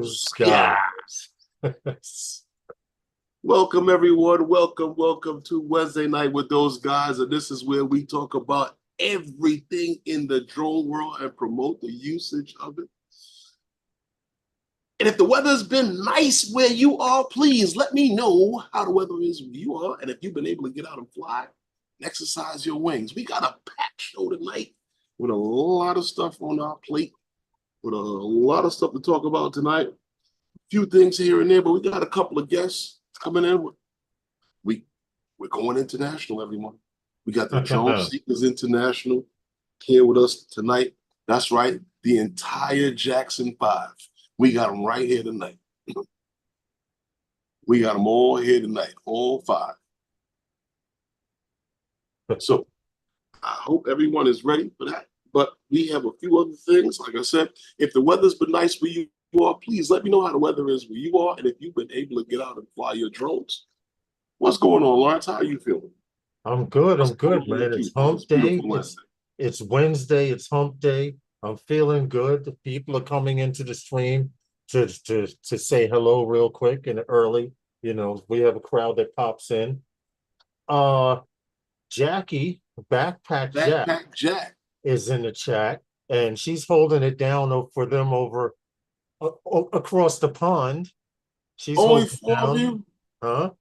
those guys. Welcome, everyone. Welcome to Wednesday night with those guys. And this is where we talk about everything in the drone world and promote the usage of it. And if the weather's been nice where you are, please let me know how the weather is where you are. And if you've been able to get out and fly and exercise your wings. We got a packed show tonight with a lot of stuff on our plate, with a lot of stuff to talk about tonight. A few things here and there, but we got a couple of guests coming in. We're going international, everyone. We got the Drone Seekers International here with us tonight. That's right, the entire Jackson 5. We got them right here tonight. We got them all here tonight, all 5. So I hope everyone is ready for that. But we have a few other things. Like I said, if the weather's been nice where you are, please let me know how the weather is where you are. And if you've been able to get out and fly your drones. What's going on, Lawrence? How are you feeling? I'm good, man. It's hump day. It's Wednesday, it's hump day. I'm feeling good. The people are coming into the stream to say hello real quick and early. You know, we have a crowd that pops in. Jackie, Backpack Jack is in the chat, and she's holding it down for them over across the pond. She's only holding 4 down. of you? Huh?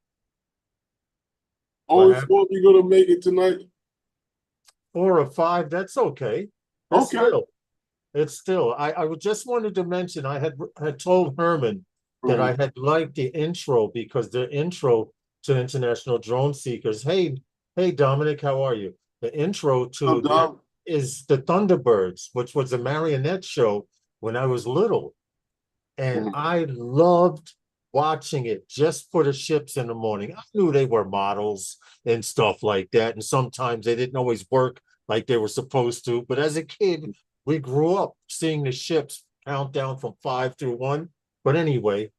Only 4 of you gonna make it tonight? 4 or 5, that's okay. It's still. I just wanted to mention I had told Herman that I had liked the intro because the intro to International Drone Seekers. Hey, Dominic, how are you? The intro to is the Thunderbirds, which was a marionette show when I was little. And I loved watching it just for the ships in the morning. I knew they were models and stuff like that. And sometimes they didn't always work like they were supposed to. But as a kid, we grew up seeing the ships count down from 5 through 1. But anyway,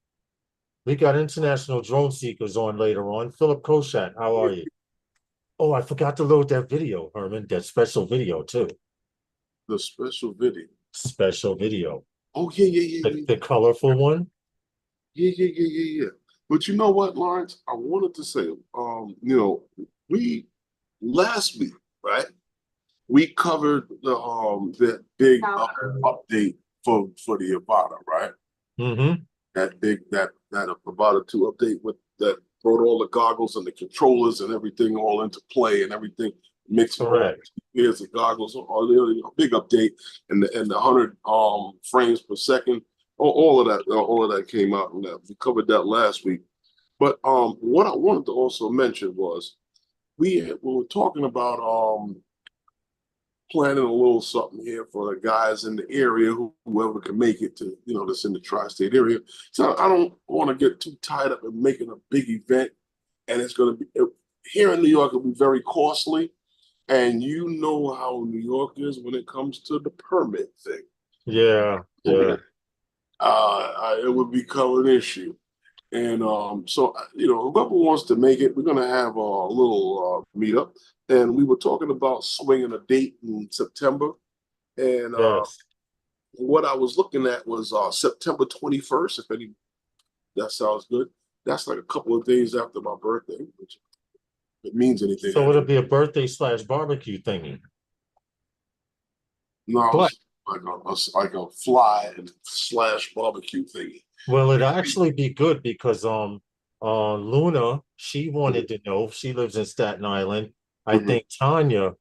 we got International Drone Seekers on later on. Philip Koshat, how are you? Oh, I forgot to load that video, Herman. That special video, too. The special video? Special video. Oh, yeah. The colorful one? Yeah. But you know what, Lawrence? I wanted to say, we last week, right? We covered that big update for the Avata, right? Mm-hmm. That Avata 2 update that brought all the goggles and the controllers and everything all into play and everything mixed with all pairs of goggles. A big update and the 100 frames per second. All of that came out, and we covered that last week. But what I wanted to also mention was we were talking about planning a little something here for the guys in the area, whoever can make it to, that's in the tri-state area. So I don't want to get too tied up in making a big event, and it's going to be here in New York. It'll be very costly, and you know how New York is when it comes to the permit thing. Yeah. It would become an issue. And so, whoever wants to make it, we're going to have a little meetup. And we were talking about swinging a date in September. And what I was looking at was September 21st, that sounds good. That's like a couple of days after my birthday, which if it means anything. So it'll be a birthday / barbecue thingy. No, like a fly / barbecue thingy. Well, it'd actually be good because Luna, she wanted to know. She lives in Staten Island. I think Tanya,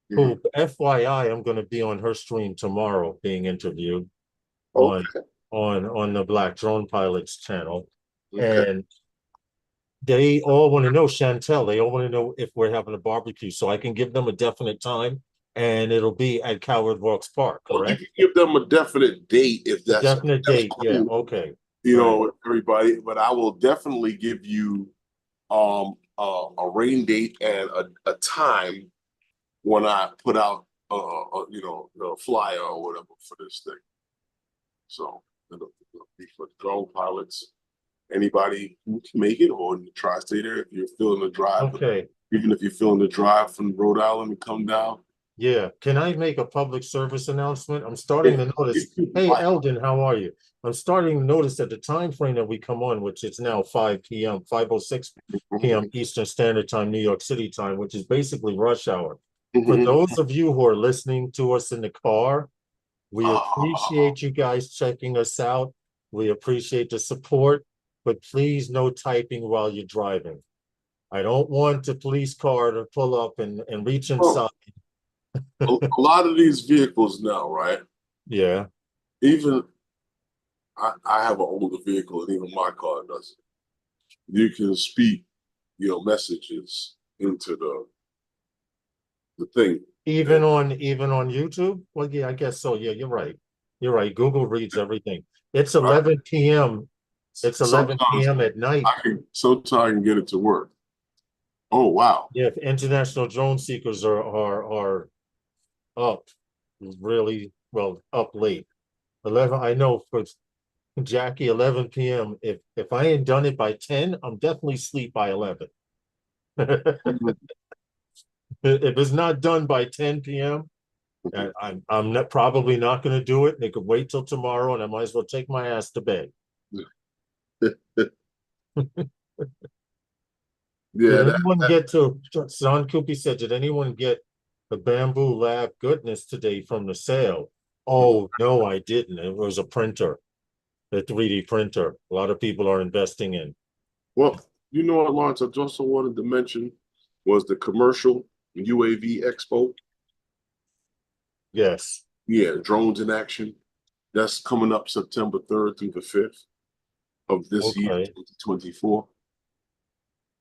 who FYI, I'm going to be on her stream tomorrow being interviewed on the Black Drone Pilots channel. And they all want to know, Chantel, they all want to know if we're having a barbecue, so I can give them a definite time. And it'll be at Coward Walks Park, correct? Well, you can give them a definite date if that's a definite date. Cool. Yeah, okay. Everybody, but I will definitely give you a rain date and a time when I put out the flyer or whatever for this thing. So it'll be for drone pilots. Anybody who can make it, or in the tri-state area, if you're feeling the drive. Okay. Even if you're feeling the drive from Rhode Island and come down, Yeah, can I make a public service announcement? I'm starting Yeah. to notice. Hey, Eldon, how are you? I'm starting to notice that the time frame that we come on, which is now 5 p.m., 5:06 p.m. Eastern Standard Time, New York City time, which is basically rush hour. For those of you who are listening to us in the car, we appreciate you guys checking us out. We appreciate the support, but please no typing while you're driving. I don't want the police car to pull up and reach inside. Well, a lot of these vehicles now, right? Yeah. Even I have an older vehicle, and even my car does it. You can speak your messages into the thing. Even on YouTube? Well, yeah, I guess so. Yeah, you're right. You're right. Google reads everything. It's Right? 11 p.m. It's 11 Sometimes p.m. at night. sometimes I can get it to work. Oh wow. Yeah, if international drone seekers are up really well, up late. 11, I know for Jackie, 11 p.m. If I ain't done it by 10, I'm definitely asleep by 11. If it's not done by 10 p.m., I'm not, probably not going to do it. They could wait till tomorrow, and I might as well take my ass to bed. Did Yeah, anyone get to, Son Koopy said, did anyone get the Bamboo Lab goodness today from the sale? Oh, no, I didn't. It was a printer, the 3D printer. A lot of people are investing in. well, you know what, Lawrence, I also wanted to mention was the commercial UAV Expo. Yes. Yeah, drones in action. That's coming up September 3rd through the 5th of this year, Okay. 2024.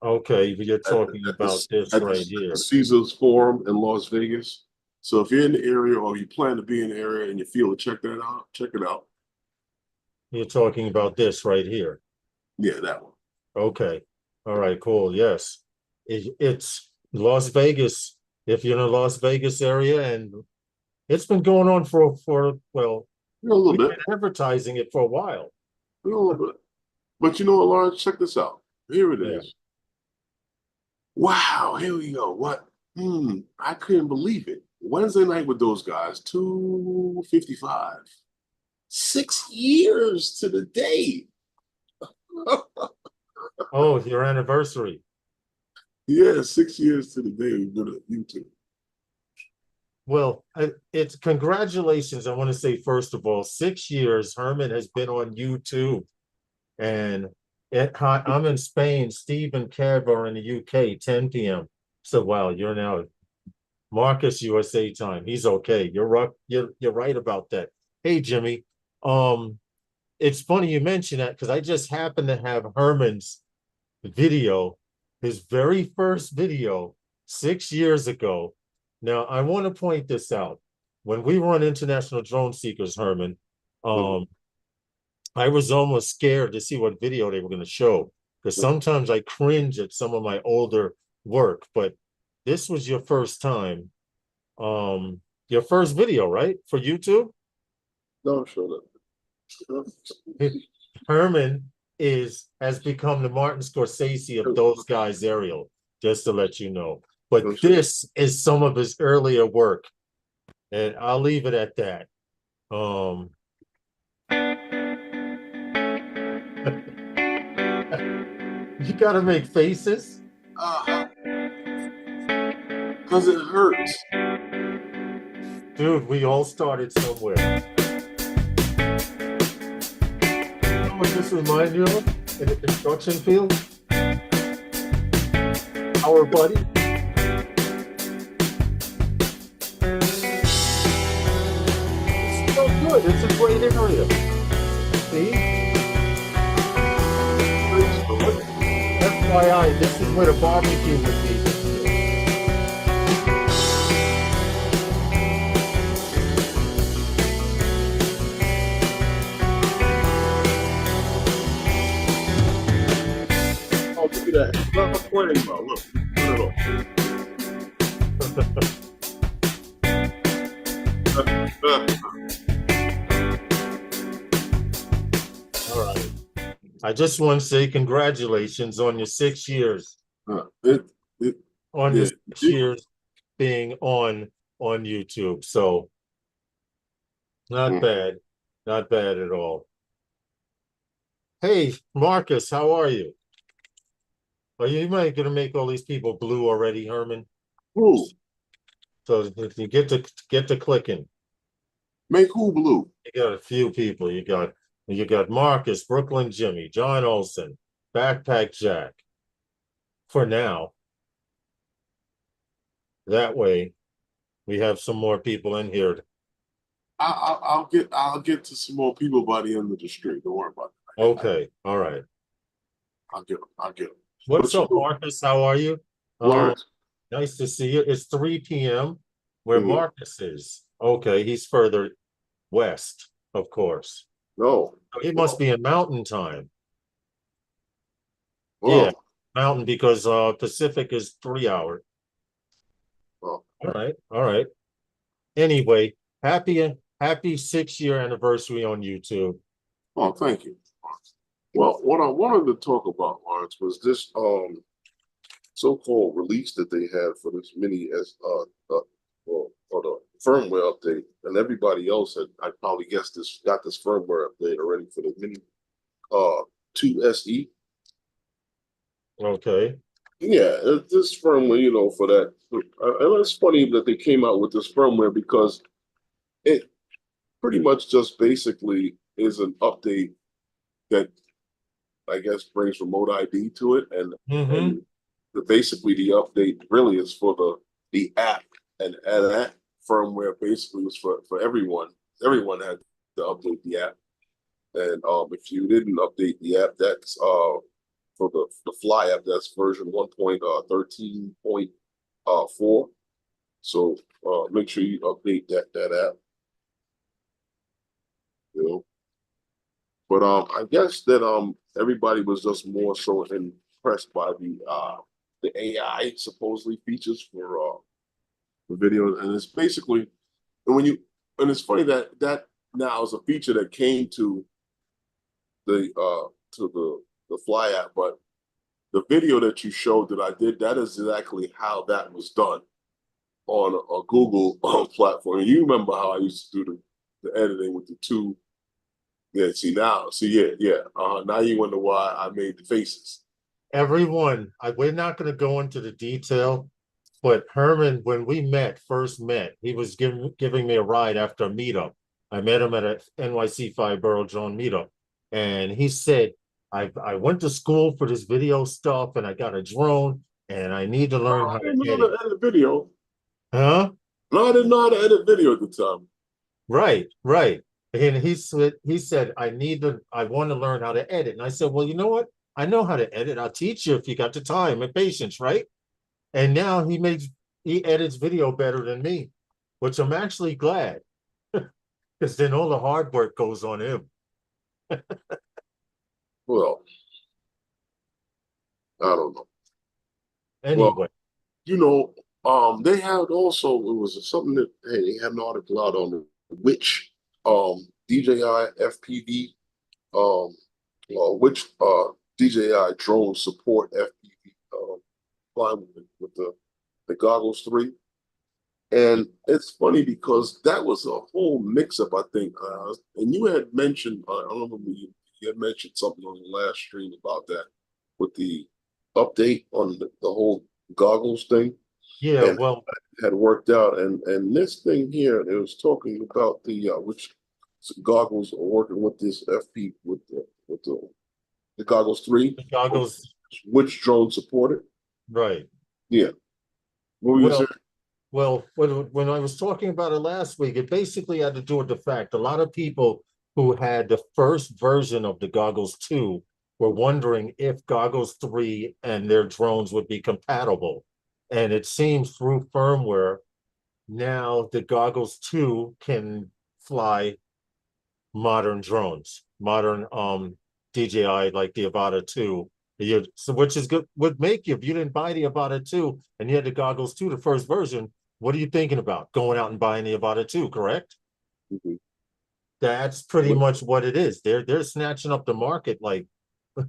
Okay, you're talking At about the, this at right the here. Caesars Forum in Las Vegas. So if you're in the area or you plan to be in the area and you feel to check that out, check it out. You're talking about this right here. Yeah, that one. Okay. All right, cool. Yes. It's Las Vegas. If you're in the Las Vegas area, and it's been going on for well, You know, a little we've bit. been advertising it for a while. You know, a little bit. But you know what, Lawrence? Check this out. Here it Yeah. is. Wow, here we go. What? I couldn't believe it. Wednesday night with those guys, 255. 6 years to the day. Oh, your anniversary. Yeah, 6 years to the day we've been at YouTube. Well, it's congratulations. I want to say, first of all, 6 years Herman has been on YouTube. And I'm in Spain. Steve and Kev are in the UK, 10 p.m. So, wow, you're now Marcus USA time. He's okay. You're right about that. Hey, Jimmy. It's funny you mention that because I just happened to have Herman's video, his very first video 6 years ago. Now, I want to point this out. When we were on International Drone Seekers, Herman, Mhm. I was almost scared to see what video they were going to show because sometimes I cringe at some of my older work, but this was your first time, your first video, right? For YouTube? No, sure. Herman has become the Martin Scorsese of those guys, Ariel, just to let you know. But this is some of his earlier work, and I'll leave it at that. You gotta make faces. Because it hurts. Dude, we all started somewhere. You know what this reminds you of in the construction field? Our buddy. It's so good. It's a great area. See? FYI, this is where the barbecue would be. Oh, look at that. Look, pointing about. Look. All right. I just want to say congratulations on your 6 years. It, On yeah, your 6 years being on on YouTube. So not bad. Not bad at all. Hey, Marcus, how are you? Are you might gonna make all these people blue already, Herman? Who? So if you get to clicking. Make who blue? You got a few people. You got Marcus, Brooklyn Jimmy, John Olson, Backpack Jack. For now. That way we have some more people in here. I'll get to some more people by the end of the stream. Don't worry about that. Okay, all right. I'll get them. I'll get them. What's up, Marcus? How are you? Lawrence. Nice to see you. It's 3 p.m. where Marcus is. Okay, he's further west, of course. No. He must be in mountain time. Well, yeah, mountain because Pacific is 3 hours. well, All right, all right. Anyway, happy 6-year anniversary on YouTube. oh, thank you. Well, what I wanted to talk about, Lawrence, was this so-called release that they had for this mini as or the firmware update, and everybody else had I probably guessed got this firmware update already for the mini 2 SE. Okay. Yeah, this firmware, for that. And it's funny that they came out with this firmware because it pretty much just basically is an update that I guess brings remote ID to it, and basically the update really is for the app, and that firmware basically was for everyone. Everyone had to update the app, and if you didn't update the app, that's for the Fly app, that's version 1.13.4. So make sure you update that app. But I guess that everybody was just more so impressed by the AI supposedly features for videos, and it's basically and it's funny that now is a feature that came to the Fly app, but the video that you showed that I did, that is exactly how that was done on a Google platform. And you remember how I used to do the editing with the two. Yeah, now you wonder why I made the faces. Everyone, we're not going to go into the detail, but Herman, when we first met, he was giving me a ride after a meetup. I met him at a NYC 5-borough drone meetup, and he said, I went to school for this video stuff, and I got a drone, and I need to learn how to edit video. Huh? No, I didn't know how to edit video at the time. Right. And he said, I want to learn how to edit. And I said, well, you know what? I know how to edit. I'll teach you if you got the time and patience, right? And now he edits video better than me, which I'm actually glad, because then all the hard work goes on him. Well, I don't know. Anyway. Well, they had also, it was something that, they had an article out on which DJI FPV, which DJI drones support FPV flying with the Goggles 3. And it's funny because that was a whole mix-up, I think. And you had mentioned, I don't remember, you had mentioned something on the last stream about that with the update on the whole goggles thing. Yeah, and well, had worked out, and this thing here, it was talking about the which goggles are working with this FP with the Goggles 3. The goggles, which drone support it? Right. Yeah. What were you saying? Well, when I was talking about it last week, it basically had to do with the fact a lot of people who had the first version of the Goggles 2 were wondering if Goggles 3 and their drones would be compatible. And it seems through firmware, now the Goggles 2 can fly modern drones, modern DJI, like the Avata 2. Which is good, would make you, if you didn't buy the Avata 2 and you had the Goggles 2, the first version, what are you thinking about? Going out and buying the Avata 2, correct? That's pretty much what it is. They're snatching up the market like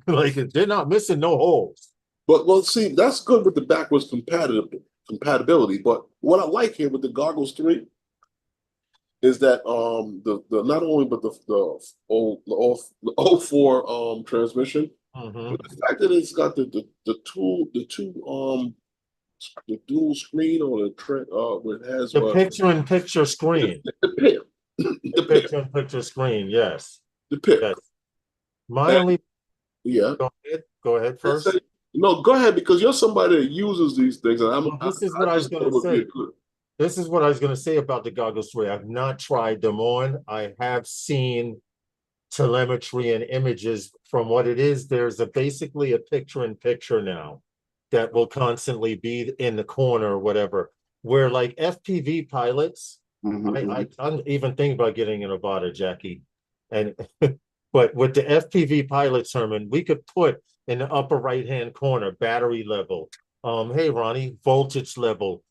they're not missing no holes. But well, see, that's good with the backwards compatibility. But what I like here with the Goggles 3 is that the not only but the 04 transmission, but the fact that it's got the dual screen on where it has The picture-in-picture screen. the pair. The picture-in-picture screen, yes. The pick. Yes. My only yeah. Go ahead first. No, go ahead, because you're somebody that uses these things, and This is what I was going to say. This is what I was going to say about the Goggles 3. I've not tried them on. I have seen telemetry and images from what it is. There's basically a picture-in-picture now that will constantly be in the corner or whatever. Where like FPV pilots, I'm even thinking about getting an Avata, Jackie, and but with the FPV pilots, Herman, we could put in the upper right-hand corner battery level, hey Ronnie, voltage level,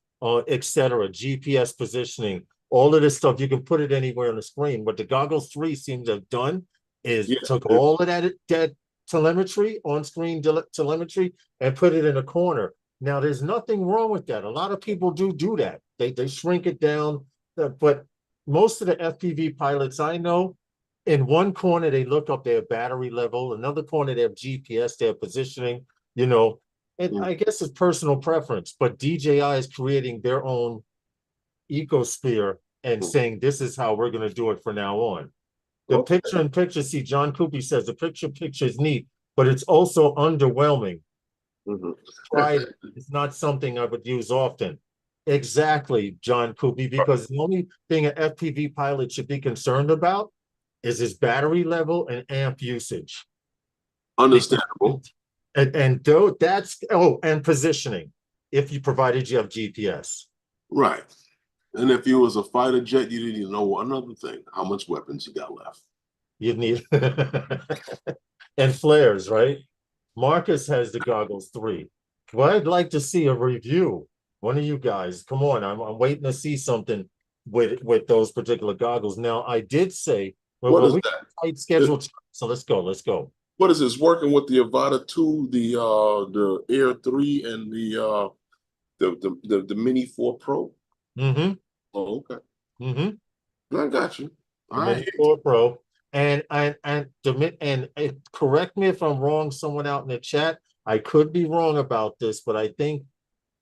etc., GPS positioning, all of this stuff. You can put it anywhere on the screen. What the Goggles 3 seem to have done is took all of that telemetry, on-screen telemetry, and put it in a corner. Now, there's nothing wrong with that. A lot of people do that. They shrink it down, but most of the FPV pilots I know, in one corner they look up their battery level, another corner they have GPS, their positioning, and I guess it's personal preference, but DJI is creating their own ecosphere and saying this is how we're going to do it from now on. The picture-in-picture, see, John Coopy says the picture-in-picture is neat, but it's also underwhelming. Right. It's not something I would use often. Exactly, John Coopy, because the only thing an FPV pilot should be concerned about is his battery level and amp usage. Understandable. And that's and positioning, if you provided you have GPS. Right. And if you was a fighter jet, you didn't even know another thing, how much weapons you got left. You need and flares, right? Marcus has the Goggles 3. Well, I'd like to see a review. One of you guys, come on. I'm waiting to see something with those particular goggles. Now, I did say, we tight schedule, so let's go. What is this? Working with the Avata 2, the Air 3, and the Mini 4 Pro? Mm-hmm. Oh, okay. Mm-hmm. I got you. All right. 4 Pro. And correct me if I'm wrong, someone out in the chat. I could be wrong about this, but I think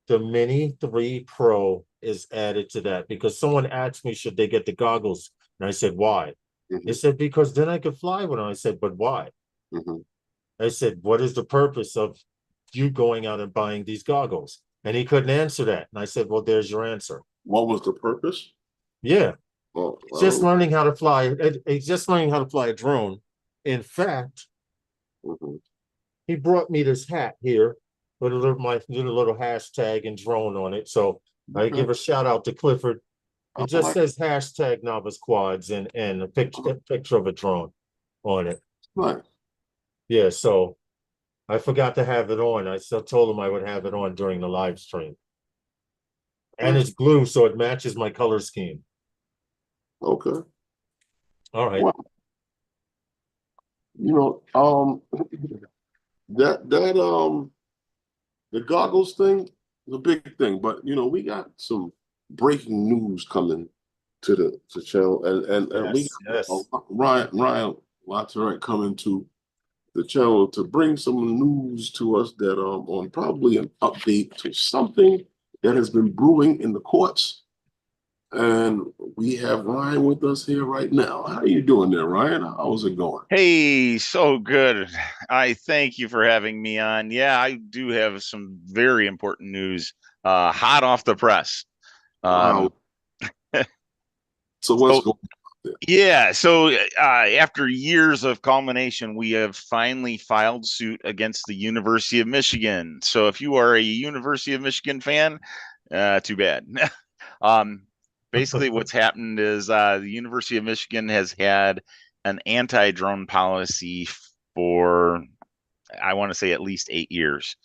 the Mini 3 Pro is added to that because someone asked me, should they get the goggles? And I said, why? They said, because then I could fly with them. I said, but why? I said, what is the purpose of you going out and buying these goggles? And he couldn't answer that. And I said, well, there's your answer. What was the purpose? Yeah. Well, just learning how to fly. It's just learning how to fly a drone. In fact, he brought me this hat here with my little hashtag and drone on it. So I give a shout out to Clifford. It just says hashtag novice quads and a picture of a drone on it. Right. Yeah, so I forgot to have it on. I still told him I would have it on during the live stream. And it's blue, so it matches my color scheme. Okay. All right. Well, the goggles thing is a big thing, but we got some breaking news coming to the channel, and we got Ryan Latourette coming to the channel to bring some news to us that on probably an update to something that has been brewing in the courts. And we have Ryan with us here right now. How are you doing there, Ryan? How's it going? Hey, so good. I thank you for having me on. Yeah, I do have some very important news, hot off the press. Wow. So what's going on? Yeah, so after years of culmination, we have finally filed suit against the University of Michigan. So if you are a University of Michigan fan, too bad. Basically, what's happened is the University of Michigan has had an anti-drone policy for, I want to say, at least 8 years.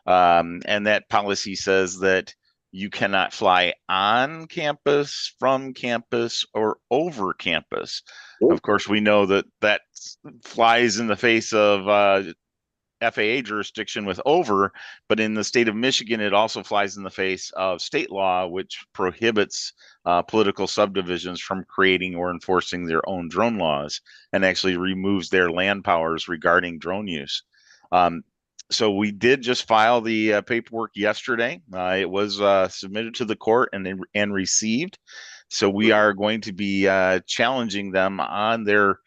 And that policy says that you cannot fly on campus, from campus, or over campus. Of course, we know that flies in the face of FAA jurisdiction with over, but in the state of Michigan, it also flies in the face of state law, which prohibits political subdivisions from creating or enforcing their own drone laws, and actually removes their land powers regarding drone use. So we did just file the paperwork yesterday. It was submitted to the court and received. So we are going to be challenging them on their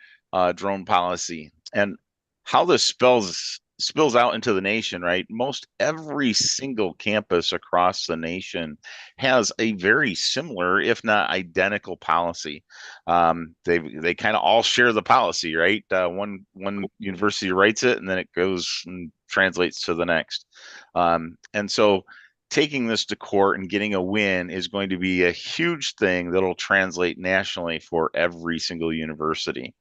drone policy. And how this spills out into the nation, right? Most every single campus across the nation has a very similar, if not identical, policy. They kind of all share the policy, right? One university writes it, and then it goes and translates to the next. And so taking this to court and getting a win is going to be a huge thing that'll translate nationally for every single university.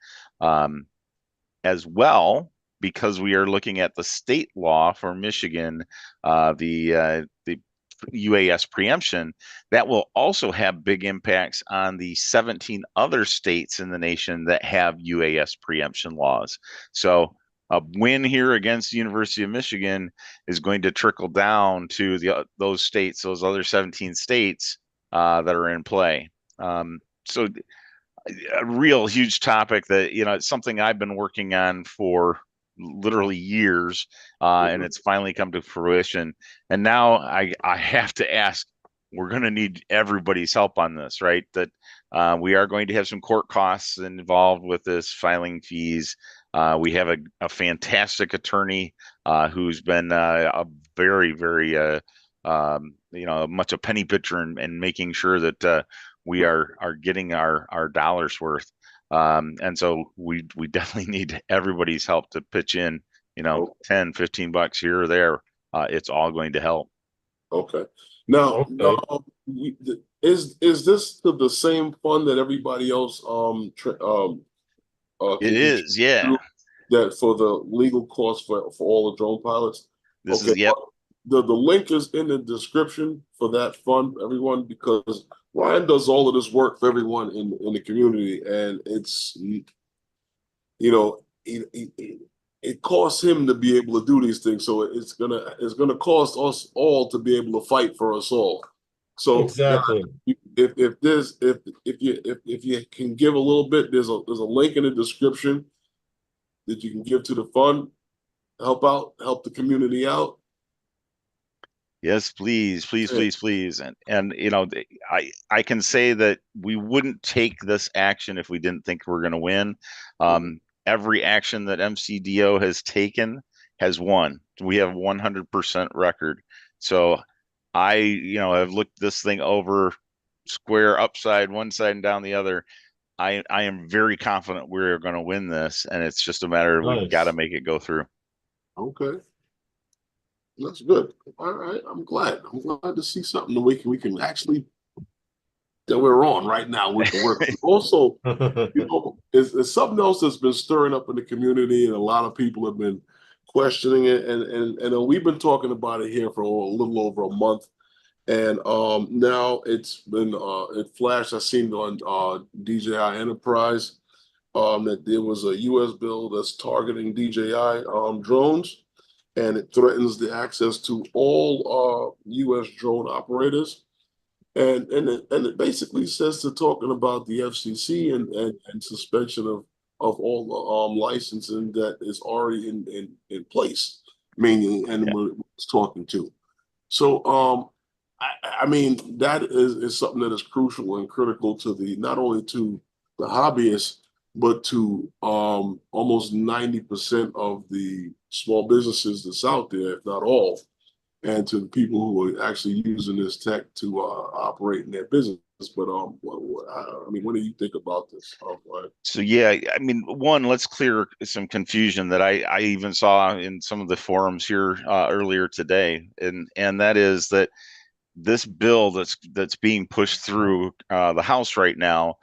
As well, because we are looking at the state law for Michigan, the UAS preemption, that will also have big impacts on the 17 other states in the nation that have UAS preemption laws. So a win here against the University of Michigan is going to trickle down to those states, those other 17 states that are in play. So a real huge topic that, it's something I've been working on for literally years, and it's finally come to fruition. And now I have to ask, we're going to need everybody's help on this, right? That we are going to have some court costs involved with this, filing fees. We have a fantastic attorney who's been a very, very, much a penny pitcher and making sure that we are getting our dollars worth. And so we definitely need everybody's help to pitch in, 10, $15 here or there. It's all going to help. Okay. Now, is this the same fund that everybody else it is, yeah. That for the legal costs for all the drone pilots? This is, yep. The link is in the description for that fund, everyone, because Ryan does all of this work for everyone in the community, and it's, it costs him to be able to do these things. So it's gonna cost us all to be able to fight for us all. So exactly. If you can give a little bit, there's a link in the description that you can give to the fund, help the community out. Yes, please. And I can say that we wouldn't take this action if we didn't think we're going to win. Every action that MCDO has taken has won. We have 100% record. So I have looked this thing over, square, upside, one side and down the other. I am very confident we're going to win this, and it's just a matter of we've got to make it go through. Okay. That's good. All right. I'm glad to see something that we can actually, that we're on right now with the work. Also, it's something else that's been stirring up in the community, and a lot of people have been questioning it. And we've been talking about it here for a little over a month. And now it's been it flashed. I seen on DJI Enterprise that there was a U.S. bill that's targeting DJI drones. And it threatens the access to all U.S. drone operators, and it basically says they're talking about the FCC and suspension of all the licensing that is already in place, meaning and we're talking to. So I mean that is something that is crucial and critical to not only to the hobbyists, but to almost 90% of the small businesses that's out there, if not all, and to the people who are actually using this tech to operate in their business. But I mean, what do you think about this? So yeah, I mean, one, let's clear some confusion that I even saw in some of the forums here earlier today, and that is that this bill that's being pushed through the House right now.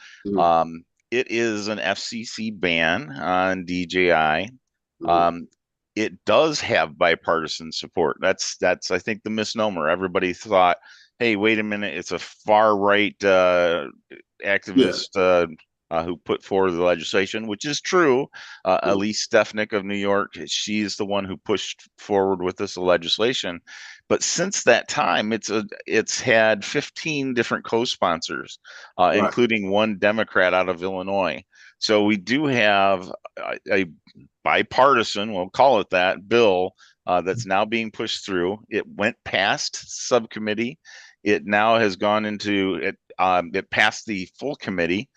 It is an FCC ban on DJI. It does have bipartisan support. That's I think the misnomer. Everybody thought, hey, wait a minute, it's a far right activist who put forward the legislation, which is true. Elise Stefanik of New York, she's the one who pushed forward with this legislation. But since that time, it's had 15 different co-sponsors, including one Democrat out of Illinois. So we do have a bipartisan, we'll call it that, bill that's now being pushed through. It went past subcommittee. It now has gone into it. It passed the full committee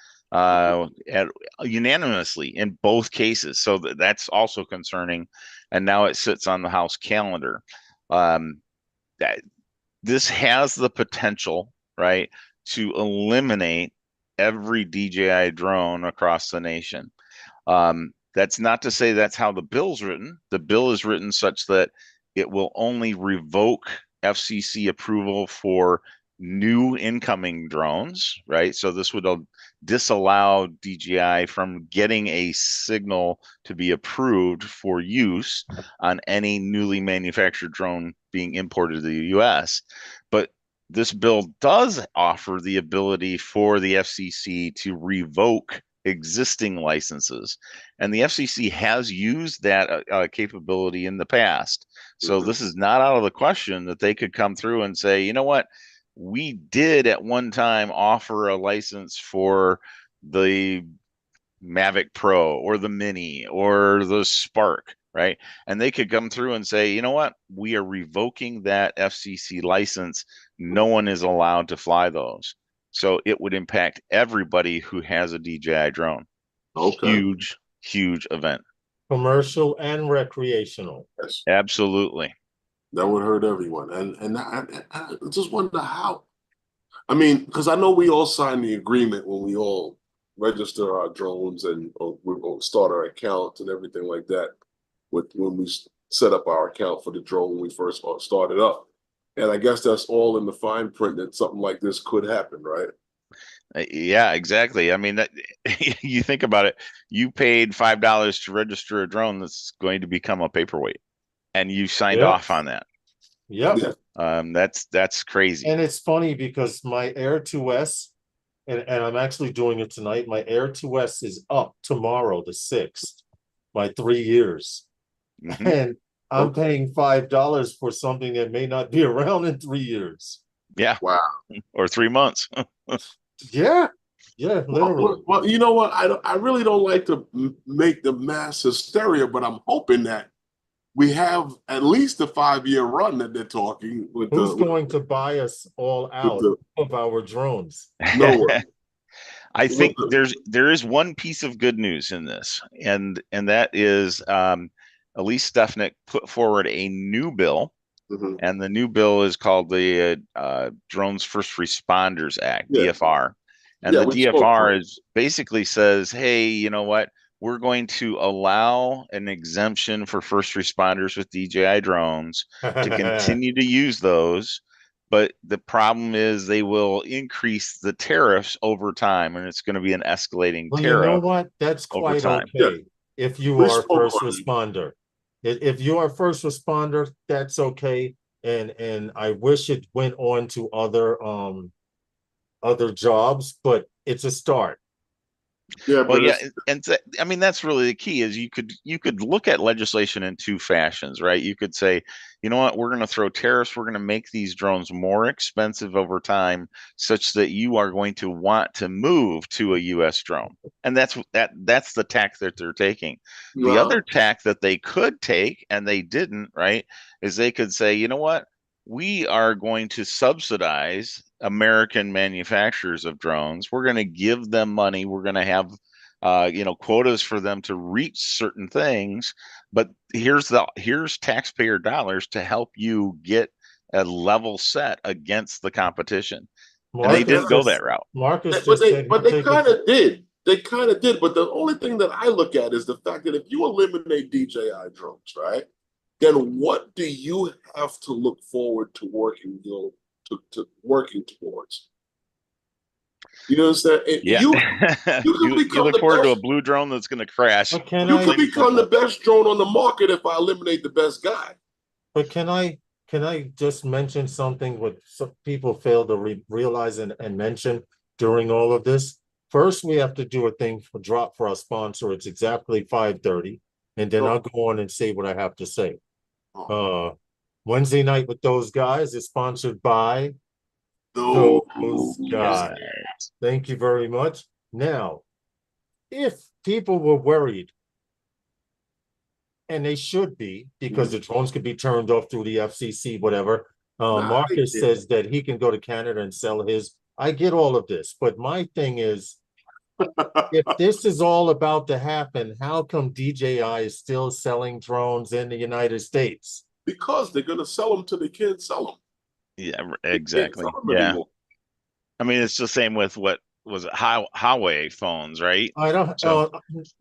unanimously in both cases. So that's also concerning. And now it sits on the House calendar. That this has the potential, right, to eliminate every DJI drone across the nation. That's not to say that's how the bill's written. The bill is written such that it will only revoke FCC approval for new incoming drones, right? So this would disallow DJI from getting a signal to be approved for use on any newly manufactured drone being imported to the US. But this bill does offer the ability for the FCC to revoke existing licenses, and the FCC has used that capability in the past. So this is not out of the question that they could come through and say, you know what, we did at one time offer a license for the Mavic Pro or the Mini or the Spark, right? And they could come through and say, you know what, we are revoking that FCC license. No one is allowed to fly those. So it would impact everybody who has a DJI drone. Okay. Huge event. Commercial and recreational. Yes. Absolutely. That would hurt everyone. And I just wonder how. I mean, because I know we all signed the agreement when we all register our drones and we're going to start our accounts and everything like that. When we set up our account for the drone when we first started up. And I guess that's all in the fine print that something like this could happen, right? Yeah, exactly. I mean, that, you think about it, you paid $5 to register a drone that's going to become a paperweight, and you signed off on that. Yep. That's crazy. And it's funny because my Air 2S, and I'm actually doing it tonight, my Air 2S is up tomorrow, the 6th, my 3 years. And I'm paying $5 for something that may not be around in 3 years. Yeah. Wow. Or 3 months. Yeah, literally. Well, you know what? I really don't like to make the mass hysteria, but I'm hoping that we have at least a 5-year run that they're talking with. Who's going to buy us all out of our drones? No one. I think there is one piece of good news in this, and that is Elise Stefanik put forward a new bill, and the new bill is called the Drones First Responders Act, DFR. And the DFR basically says, hey, you know what? We're going to allow an exemption for first responders with DJI drones to continue to use those. But the problem is they will increase the tariffs over time, and it's going to be an escalating tariff. You know what? That's quite okay if you are a first responder. If you are a first responder, that's okay. And I wish it went on to other jobs, but it's a start. Yeah, well, yeah, and I mean that's really the key. Is you could look at legislation in two fashions, right? You could say, you know what, we're going to throw tariffs. We're going to make these drones more expensive over time, such that you are going to want to move to a U.S. drone, and that's the tack that they're taking. The other tack that they could take, and they didn't, right, is they could say, you know what, we are going to subsidize American manufacturers of drones. We're going to give them money. We're going to have, quotas for them to reach certain things. But here's taxpayer dollars to help you get a level set against the competition. And they didn't go that route. Marcus but they kind of did. They kind of did. But the only thing that I look at is the fact that if you eliminate DJI drones, right, then what do you have to look forward to working working towards? You understand? You look forward to a blue drone that's going to crash. You could become the best drone on the market if I eliminate the best guy. But can I just mention something what some people fail to realize and mention during all of this? first we have to do a thing for drop for our sponsor. It's exactly 5:30, and then I'll go on and say what I have to say. Wednesday night with those guys is sponsored by those guys. Thank you very much. Now, if people were worried, and they should be, because the drones could be turned off through the FCC, whatever. Marcus says that he can go to Canada and sell his. I get all of this, but my thing is, if this is all about to happen, how come DJI is still selling drones in the United States? Because they're going to sell them to the kids, sell them. Yeah, exactly. Yeah. I mean, it's the same with what was it, Huawei phones, right? I don't. So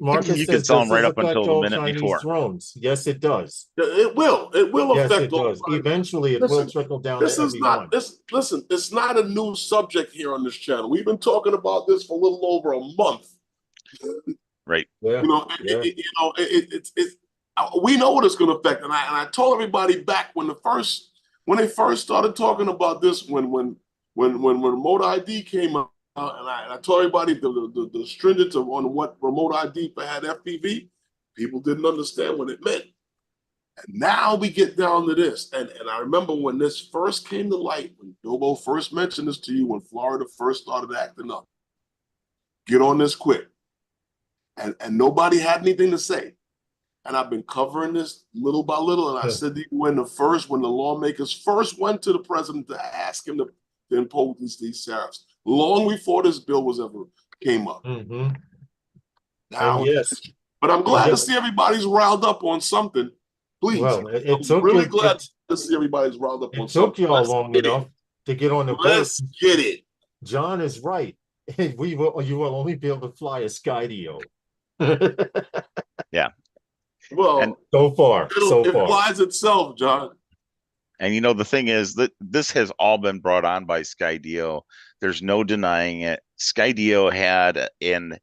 Marcus you says could sell them this right up affect until the all minute Chinese before. drones. Yes, it does. It will. It will Yes, affect it does. Eventually, it will trickle down to everyone. Listen, it's not a new subject here on this channel. We've been talking about this for a little over a month. Right. Yeah. We know what it's going to affect, and I told everybody back when they first started talking about this when remote ID came out, and I told everybody the stringent on what remote ID had FPV, people didn't understand what it meant. And now we get down to this, and I remember when this first came to light, when Dobo first mentioned this to you, when Florida first started acting up. Get on this quick. And nobody had anything to say. And I've been covering this little by little. And I said when the lawmakers first went to the president to ask him to impose these tariffs, long before this bill was ever came up. Now, yes. But I'm glad to see everybody's riled up on something. Please. Well, I'm really glad to see everybody's riled up on something. It took y'all long enough to get on the boat. Let's get it. John is right. You will only be able to fly a Skydio. Yeah. Well, and so far, it flies itself, John. And the thing is that this has all been brought on by Skydio. There's no denying it. Skydio had an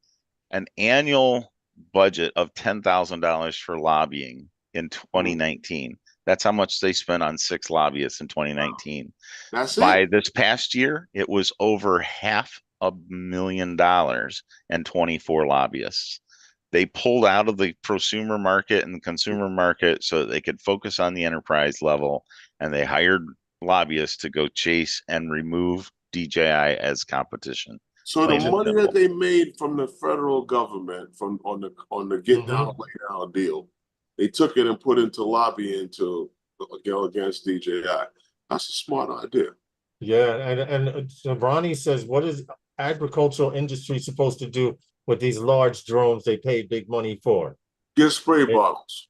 annual budget of $10,000 for lobbying in 2019. That's how much they spent on 6 lobbyists in 2019. That's By this past year, it was over $500,000 and 24 lobbyists. They pulled out of the prosumer market and the consumer market so that they could focus on the enterprise level, and they hired lobbyists to go chase and remove DJI as competition. So the money that they made from the federal government on the get down lay down deal, they took it and put into lobbying to against DJI. That's a smart idea. Yeah, and Ronnie says, what is agricultural industry supposed to do with these large drones they pay big money for? Get spray bottles.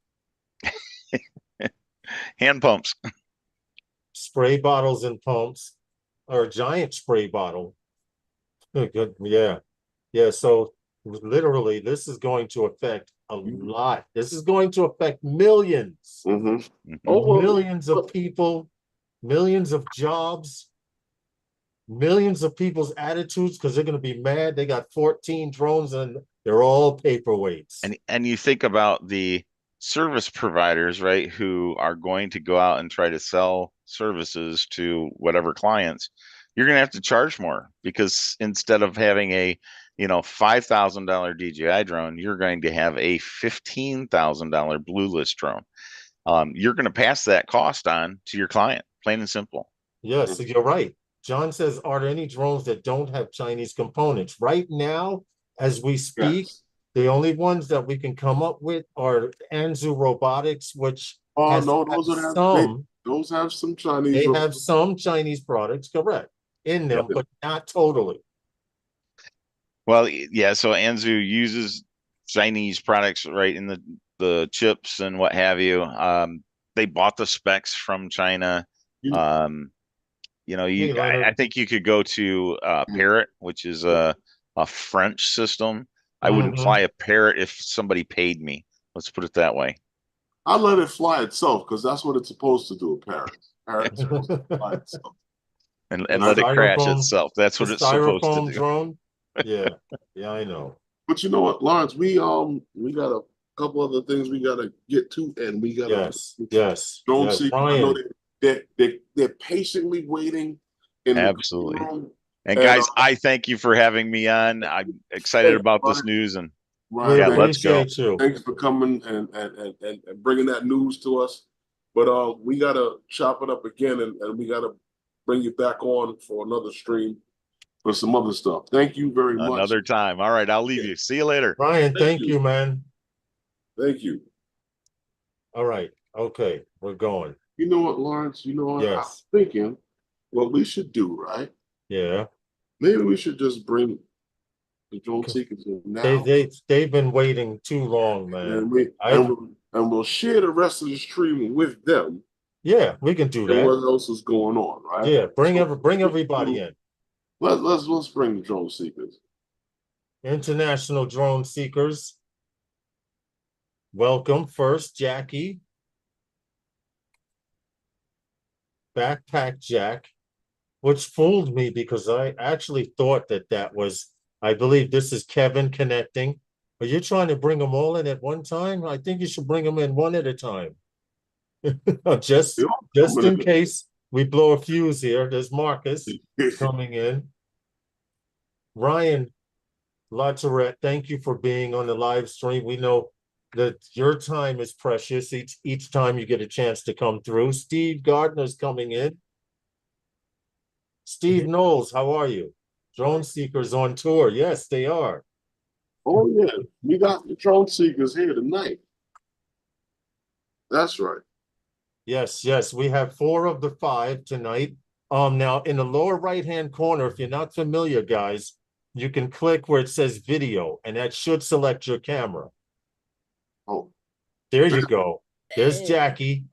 Hand pumps. Spray bottles and pumps, or a giant spray bottle. Good. Yeah. So literally, this is going to affect a lot. This is going to affect millions. Millions of people, millions of jobs, millions of people's attitudes, because they're going to be mad. They got 14 drones and they're all paperweights. And you think about the service providers, right, who are going to go out and try to sell services to whatever clients. You're going to have to charge more, because instead of having a $5,000 DJI drone, you're going to have a $15,000 Blue List drone. You're going to pass that cost on to your client, plain and simple. Yes, you're right. John says, are there any drones that don't have Chinese components? Right now, as we speak, the only ones that we can come up with are Anzu Robotics, which those have some Chinese. They have some Chinese products, correct, in them, but not totally. Well, yeah, so Anzu uses Chinese products, right, in the chips and what have you. They bought the specs from China. I think you could go to Parrot, which is a French system. I wouldn't fly a Parrot if somebody paid me. Let's put it that way. I'll let it fly itself, because that's what it's supposed to do, a Parrot. Parrot's supposed to fly itself. And let it crash itself. That's what it's supposed to do. Drone? Yeah, I know. But you know what, Lawrence, we got a couple other things we gotta get to, and we gotta don't see. I know they're patiently waiting in absolutely the room, And guys, I thank you for having me on. I'm excited about this news, and we yeah, let's go. appreciate you. Thanks for coming and bringing that news to us. But we gotta chop it up again, and we gotta bring you back on for another stream for some other stuff. Thank you very much. Another time. All right, I'll leave you. See you later. Ryan, thank you, man. Thank you. All right. Okay, we're going. You know what, Lawrence? You know what? Yes. I'm thinking what we should do, right? Yeah. Maybe we should just bring the drone seekers in now. They've been waiting too long, man. And we'll share the rest of the stream with them. Yeah, we can do that. What else is going on, right? Yeah, bring everybody in. Let's bring the drone seekers. International drone seekers. Welcome first, Jackie. Backpack Jack, which fooled me because I actually thought that was, I believe this is Kevin connecting. Are you trying to bring them all in at one time? I think you should bring them in one at a time. just in case we blow a fuse here. There's Marcus coming in. Ryan Latourette, thank you for being on the live stream. We know that your time is precious each time you get a chance to come through. Steve Gardner's coming in. Steve Knowles, how are you? Drone Seekers on tour. Yes, they are. Oh, yeah. We got the drone seekers here tonight. That's right. Yes. We have 4 of the 5 tonight. Now in the lower right-hand corner, if you're not familiar, guys, you can click where it says video, and that should select your camera. Oh, there you go. There's Jackie.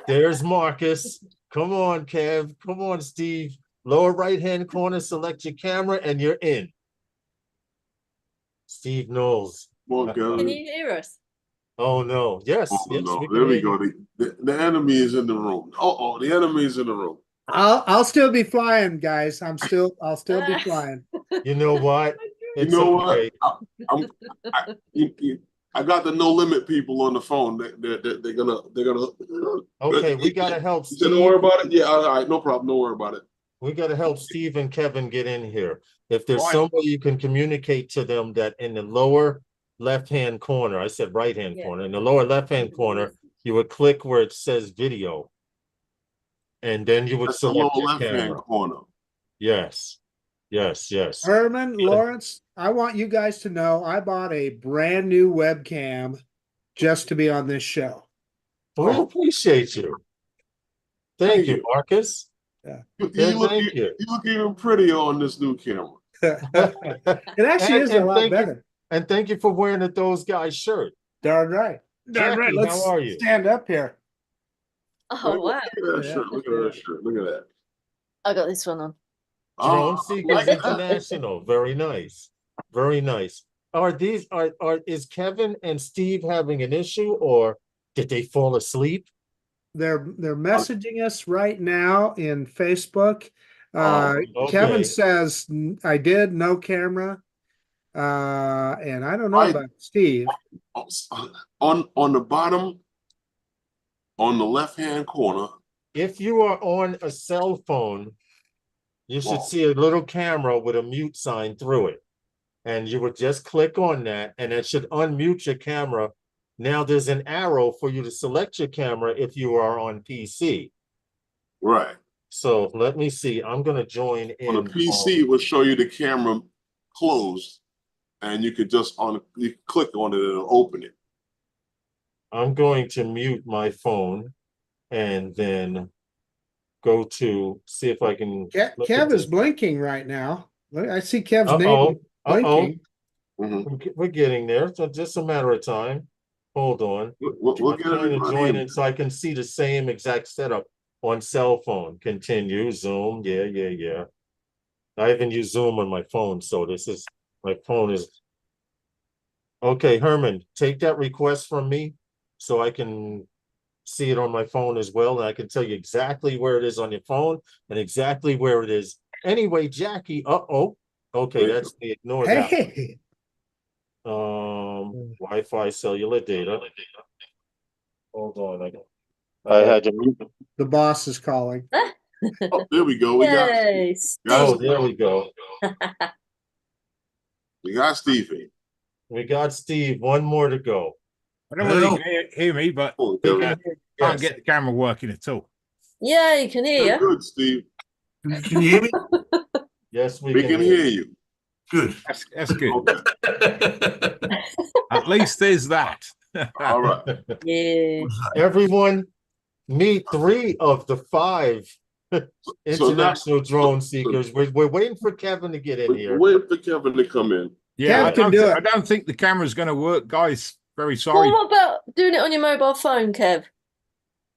There's Marcus. Come on, Kev. Come on, Steve. Lower right-hand corner, select your camera, and you're in. Steve Knowles. Can you hear us? Oh, no. Yes. Oh, yes. no. There we go. The enemy is in the room. Oh, the enemy is in the room. I'll still be flying, guys. I'll still be flying. You know what? It's okay. I got the no limit people on the phone. They're gonna. Okay, we gotta help Steve. Don't worry about it. Yeah, all right, no problem. Don't worry about it. We gotta help Steve and Kevin get in here. If there's somebody you can communicate to them that in the lower left-hand corner, I said right-hand corner, in the lower left-hand corner, you would click where it says video. And then you would select the your left-hand camera. corner. Yes. Herman, Lawrence, I want you guys to know I bought a brand new webcam just to be on this show. We appreciate you. Thank you, Marcus. Yeah. You look even prettier on this new camera. It actually is a lot better. And thank you for wearing a Those Guys shirt. Darn right. Darn right. Let's how are you? Stand up here. Oh, wow. Look at that shirt. Look at that shirt. Look at that. I got this one on. Drone Seekers International. Very nice. Very nice. Is Kevin and Steve having an issue, or did they fall asleep? They're messaging us right now in Facebook. Okay. Kevin says I did no camera. And I don't know about Steve. On the bottom, on the left-hand corner. If you are on a cell phone, you should see a little camera with a mute sign through it. And you would just click on that, and it should unmute your camera. Now there's an arrow for you to select your camera if you are on PC. Right. So let me see. I'm going to join in. On a PC, it will show you the camera closed, and you could just you click on it and it'll open it. I'm going to mute my phone and then go to see if I can. Kev is blinking right now. I see Kev's name blinking. We're getting there. So just a matter of time. Hold on. We'll I'm trying to join in so I can see the same exact setup on cell phone. Continue. Zoom. Yeah. I even use Zoom on my phone. So my phone is. Okay, Herman, take that request from me so I can see it on my phone as well. And I can tell you exactly where it is on your phone and exactly where it is. Anyway, Jackie, okay, that's me. Ignore that. Wi-Fi cellular data. Hold on. I had to mute. The boss is calling. Oh, there we go. We got Yay, Oh, Steve. there we go. Stevie. We got Steve. One more to go. I don't know whether you can hear me, but Oh, We there we can go. hear- can't yes. get the camera working at all. Yeah, you can You're hear. good, Steve. Can you hear me? Yes, We can hear you. Good. That's good. Okay. At least there's that. All right. Yeah. Everyone, meet 3 of the 5 So international drone so- seekers. We're waiting for Kevin to get in We're here. waiting for Kevin to come in. Yeah, Kev can do it. I don't think the camera's going to work, guys. Very Well, sorry. what about doing it on your mobile phone, Kev?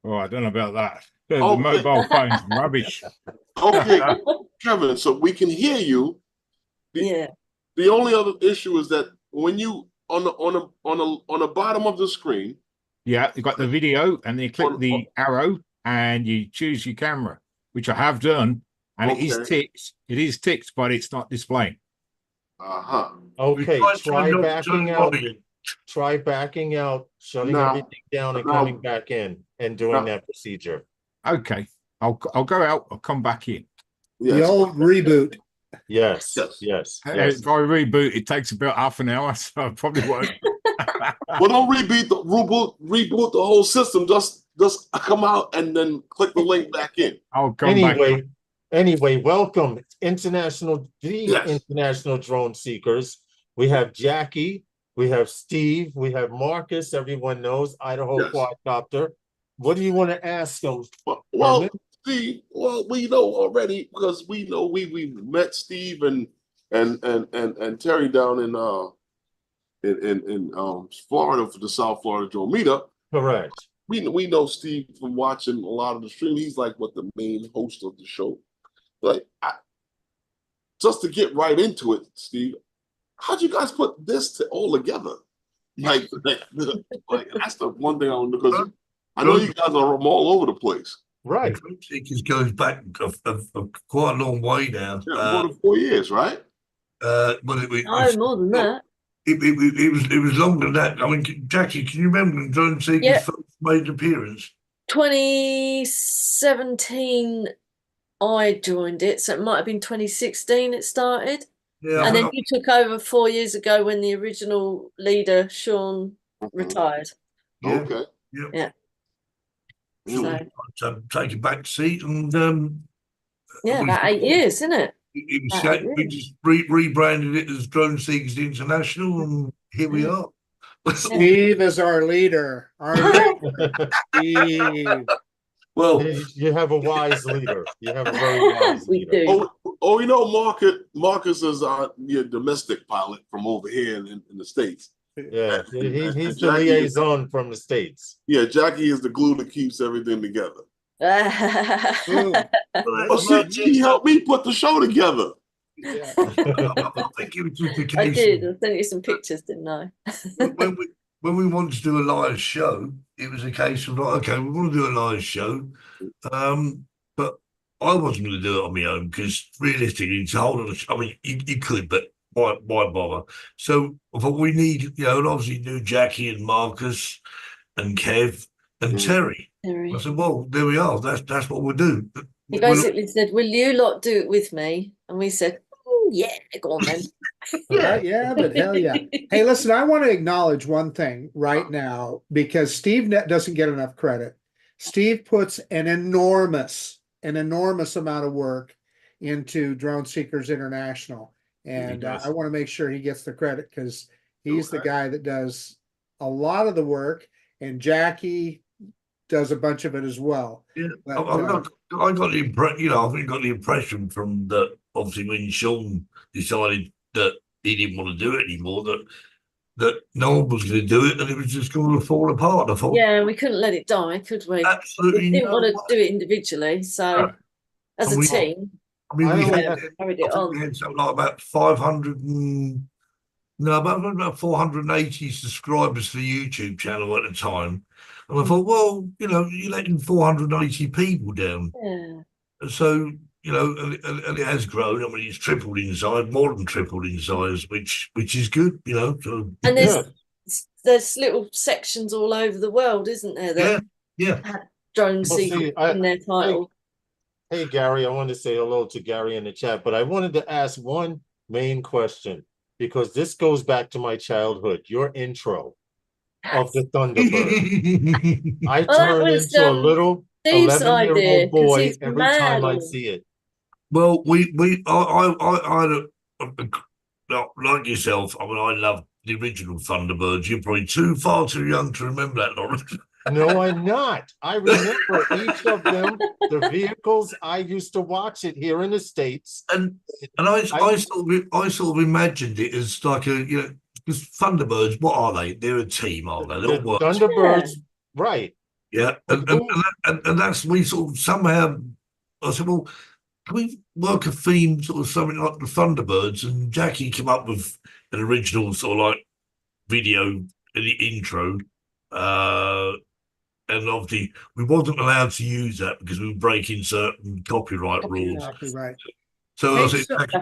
Oh, I don't know about that. The Okay. mobile phone's rubbish. Okay, Kevin. So we can hear you. Yeah. The only other issue is that when you on the bottom of the screen, Yeah, you got the video, and then you click the arrow, and you choose your camera, which I have done, and it is Okay. ticked. It is ticked, but it's not displaying. Okay, try turn backing it out. on. Try backing out, shutting Now- everything down, and now- coming back in, and doing now- that procedure. Okay, I'll go out. I'll come back in. The yes. old reboot. Yes, Yes. yes, yes. If I reboot, it takes about half an hour, so I probably won't. Well, don't reboot the whole system. Just come out and then click the link back in. I'll come back. Anyway, welcome the Yes. international drone seekers. We have Jackie, we have Steve, we have Marcus. Everyone knows Idaho Yes. quadcopter. What do you want to ask them? Well, Herman? Steve. Well, we know already because we know we met Steve and Terry down in Florida for the South Florida Drone Meetup. Correct. We know Steve from watching a lot of the stream. He's like the main host of the show. Like, just to get right into it, Steve, how'd you guys put this all together? Like that's the one thing I want because I know you guys are from all over the place. Right. It goes back quite a long way now. Yeah, more than 4 years, right? Well, No, more than that. it was longer than that. I mean, Jackie, can you remember when Drone Seekers Yeah. first made an appearance? 2017, I joined it, so it might have been 2016 it started. Yeah, And then you took over 4 years ago when the original leader, Sean, Mm-hmm. retired. Yeah. Okay. Yeah. So take a back seat and Yeah, about 8 years, isn't it? it was About 8 we years. just rebranded it as Drone Seekers International, and here we are. Steve is our leader. Our leader. Steve. Well, You have a wise leader. You have a very wise We leader. do. Oh, you know, Marcus is your domestic pilot from over here in the States. Yeah, he's the Jackie- liaison from the States. Yeah, Jackie is the glue that keeps everything together. Boom. Well, she helped me put the show together. Yeah. I think it was just a I case did. of I sent you some pictures, didn't I? when we wanted to do a live show, it was a case of like, okay, we want to do a live show, but I wasn't going to do it on my own because realistically, to hold on, I mean, you could, but why bother? So I thought we need, and obviously do Jackie and Marcus and Kev and Terry. I said, well, there we are. That's what we'll do. He basically said, "Will you lot do it with me?" And we said, "Oh, yeah, go on then." Yeah, but hell yeah. Hey, listen, I want to acknowledge one thing right now because Steve doesn't get enough credit. Steve puts an enormous amount of work into Drone Seekers International. And I want to make sure he gets the credit because he's the guy that does a lot of the work, and Jackie does a bunch of it as well. Yeah, But, I got the impression, I think got the impression from that obviously when Sean decided that he didn't want to do it anymore, that no one was going to do it and it was just going to fall apart. I thought, Yeah, we couldn't let it die, could we? absolutely We didn't no want way. to do it individually, so No. as And a we- team, I mean, I we only had, have- carried I it think we on. had something like about 480 subscribers to the YouTube channel at the time. And I thought, well, you're letting 480 people down. Yeah. So, and it has grown. I mean, it's tripled in size, more than tripled in size, which is good, So, And Yeah. there's little sections all over the world, isn't there? That yeah. had drone Well, see, seekers I- in their title. Hey, Gary, I wanted to say hello to Gary in the chat, but I wanted to ask one main question because this goes back to my childhood. Your intro of the Thunderbird. I Well, that turn was into a little Steve's idea 11-year-old because boy he's every time mad I on. see it. Well, I had like yourself. I mean, I love the original Thunderbirds. You're probably far too young to remember that, Lawrence. No, I'm not. I remember each of them, the vehicles. I used to watch it here in the States. And I sort of imagined it as like because Thunderbirds, what are they? They're a team, aren't they? They all the work. Thunderbirds, right. Yeah, and that's we sort of somehow. I said, well, can we work a theme, sort of something like the Thunderbirds? And Jackie came up with an original sort of like video in the intro. And obviously, we wasn't allowed to use that because we were breaking certain copyright rules. Exactly right. So Hey, I said, so- Jackie,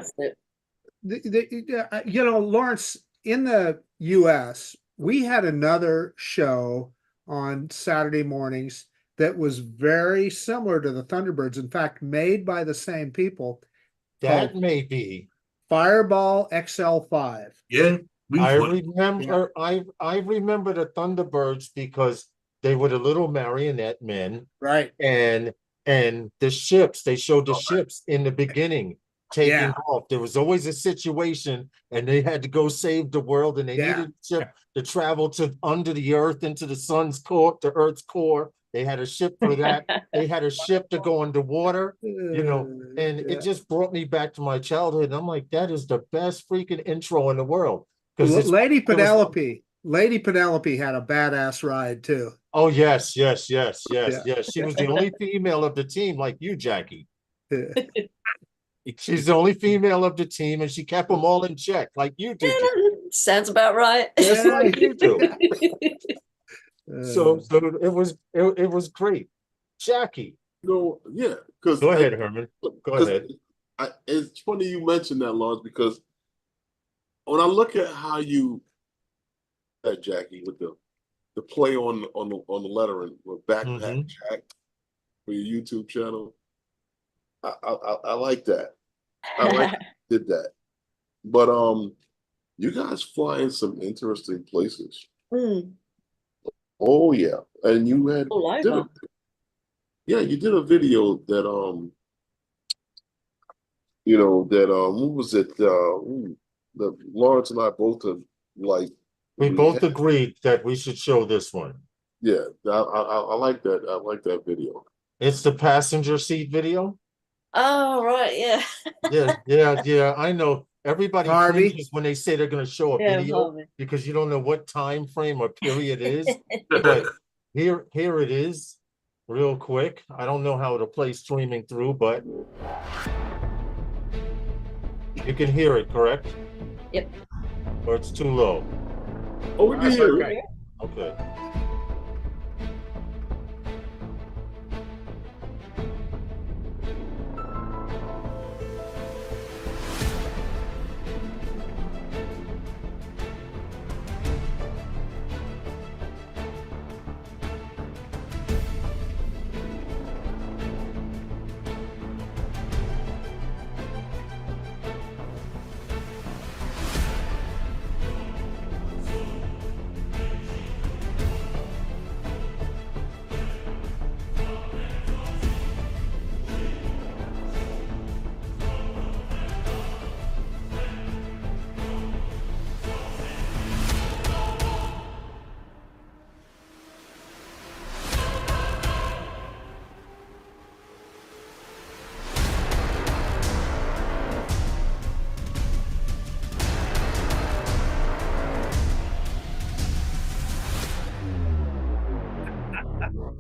That's it. You know, Lawrence, in the US, we had another show on Saturday mornings that was very similar to the Thunderbirds. In fact, made by the same people. That called may be. Fireball XL5. yeah, I went. remember. I remember the Thunderbirds because they were the little marionette men, Right. and the ships. They showed the ships in the beginning taking Yeah. off. There was always a situation, and they had to go save the world, and they Yeah. needed a ship to travel to under the earth into the sun's core, the Earth's core. They had a ship for that. They had a ship to go underwater. You know, and Yeah. it just brought me back to my childhood. And I'm like, that is the best freaking intro in the world. Because Lady Penelope had a badass ride too. oh yes. She was the only female of the team, like you, Jackie. She's the only female of the team, and she kept them all in check, like you did. Sounds about right. Just like you do. Uh, So it was great. Jackie, Yeah, because go ahead, Herman. Go ahead. It's funny you mentioned that, Lawrence, because when I look at how you, Jackie, with the play on the lettering with backpack Jack for your YouTube channel, I like that. I like you did that. But you guys fly in some interesting places. Oh yeah, and you had you did a video that what was it? That Lawrence and I both like. We both agreed that we should show this one. Yeah, I like that. I like that video. It's the passenger seat video. Oh right, yeah. Yeah. I know. Everybody cringes when they say they're going to show a video because you don't know what time frame or period it is. But here it is, real quick. I don't know how to play streaming through, but you can hear it, correct? Yep. Or it's too low. Oh, we can hear it. Okay.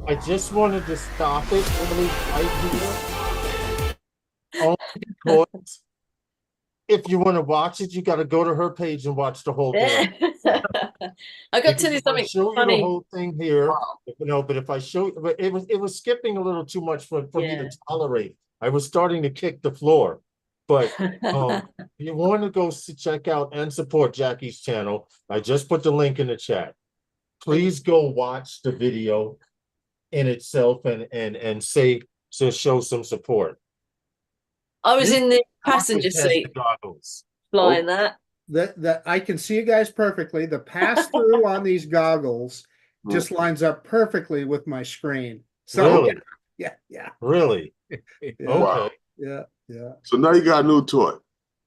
I just wanted to stop it really right here. Only because if you want to watch it, you got to go to her page and watch the whole thing. I got to tell you something show funny. you the whole thing here, but if I show you, but it was skipping a little too much for me to tolerate. I was starting to kick the floor. But if you want to go check out and support Jackie's channel, I just put the link in the chat. Please go watch the video in itself and say to show some support. I was in the passenger Marcus has seat the goggles. flying that. That I can see you guys perfectly. The pass through on these goggles just lines up perfectly with my screen. So Really? yeah. Really? Yeah. Wow. Okay. Yeah. So now you got a new toy.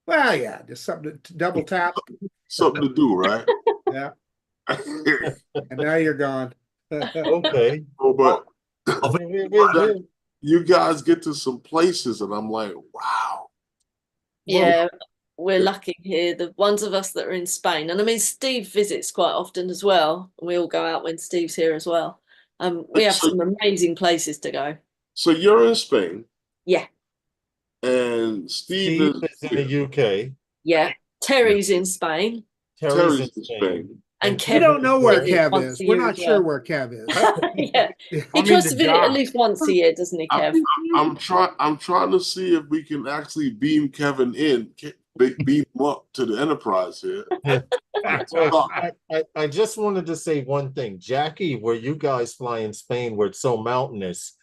Well, yeah, just something to double tap. Something to do, right? Yeah. And now you're gone. Okay. Oh, but We- you guys get to some places, and I'm like, wow. Yeah, we're lucky here. The ones of us that are in Spain, and I mean, Steve visits quite often as well. We all go out when Steve's here as well. We have some amazing places to go. So you're in Spain, Yeah, and Steve Steve is is in the UK. yeah. Terry's in Spain, Terry's in Terry's in Spain. Spain. and We Kevin don't know where visits Kev once is. a We're year not as sure well. where Kev is. Yeah, he I'm tries in to the visit at dark. least once a year, doesn't he, Kev? I'm trying to see if we can actually beam Kevin in, beam him up to the Enterprise here. Well, I just wanted to say one thing. Jackie, where you guys fly in Spain, where it's so mountainous,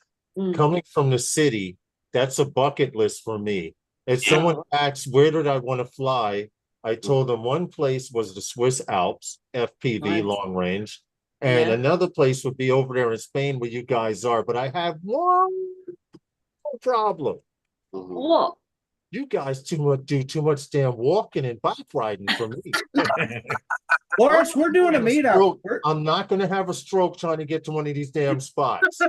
coming from the city, that's a bucket list for me. If someone asks, where did I want to fly? I told them one place was the Swiss Alps, FPV Nice. long range. And Yeah. another place would be over there in Spain where you guys are. But I have one problem. What? You guys do too much damn walking and bike riding for me. Lawrence, we're doing a meetup. I'm not going to have a stroke trying to get to one of these damn spots.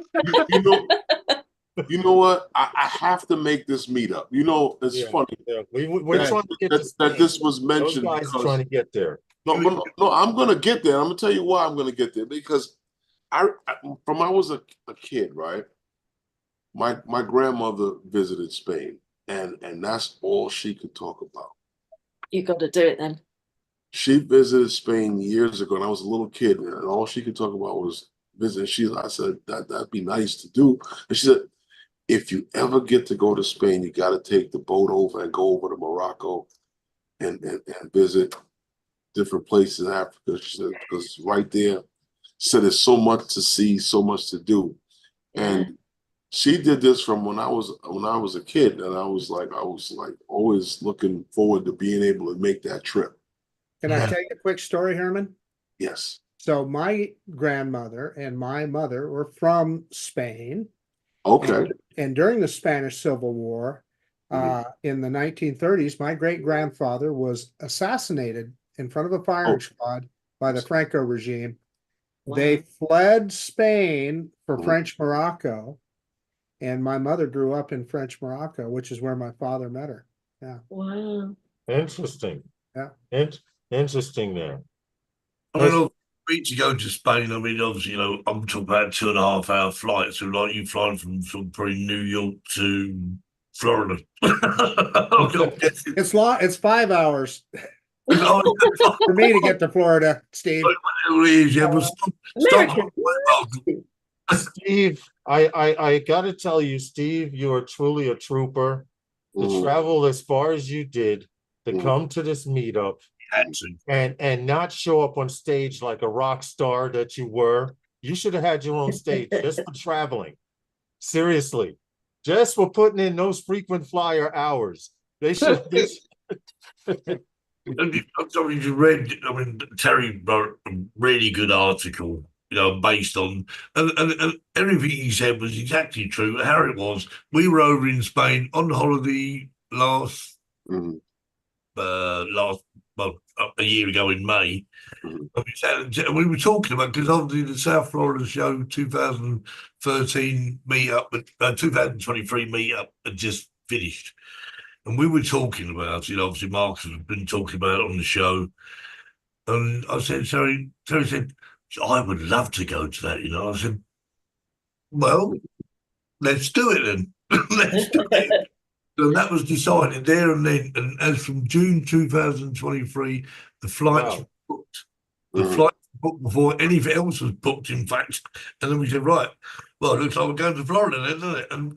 You know what? I have to make this meetup. You know, it's funny. Yeah. We're trying to get that this was mentioned. Those guys are trying to get there. No, I'm going to get there. I'm going to tell you why I'm going to get there. Because from I was a kid, right? My grandmother visited Spain, and that's all she could talk about. You got to do it then. She visited Spain years ago, and I was a little kid, and all she could talk about was visiting. I said that'd be nice to do, and she said, if you ever get to go to Spain, you got to take the boat over and go over to Morocco, and visit different places in Africa. She said because it's right there. She said there's so much to see, so much to do, and she did this from when I was a kid, and I was like always looking forward to being able to make that trip. Can I tell you a quick story, Herman? Yes. So my grandmother and my mother were from Spain. Okay. And during the Spanish Civil War, in the 1930s, my great-grandfather was assassinated in front of a firing squad by the Franco regime. Wow. They fled Spain for French Morocco, and my mother grew up in French Morocco, which is where my father met her. Yeah. Wow. Interesting. Yeah. Interesting there. I don't know. To go to Spain, I mean, obviously, I'm talking about 2.5 hour flights. So, like you flying from probably New York to Florida. It's long. It's 5 hours for me to get to Florida, Steve. Steve, I got to tell you, Steve, you are truly a trooper. To travel as far as you did, to come to this meetup, and not show up on stage like a rock star that you were. You should have had your own stage just for traveling. Seriously, just for putting in those frequent flyer hours. They should. You read. I mean, Terry wrote a really good article, based on and everything he said was exactly true. How it was. We were over in Spain on holiday last. A year ago in May, and we were talking about, because obviously the South Florida show 2013 meetup, 2023 meetup had just finished, and we were talking about it. Obviously, Marcus has been talking about it on the show, and I said, Terry said, I would love to go to that. I said, well, let's do it then. Let's do it. So that was decided there and then. And as from June 2023, the flights were booked. The flights were booked before anything else was booked, in fact. And then we said, right, well, it looks like we're going to Florida then, doesn't it? And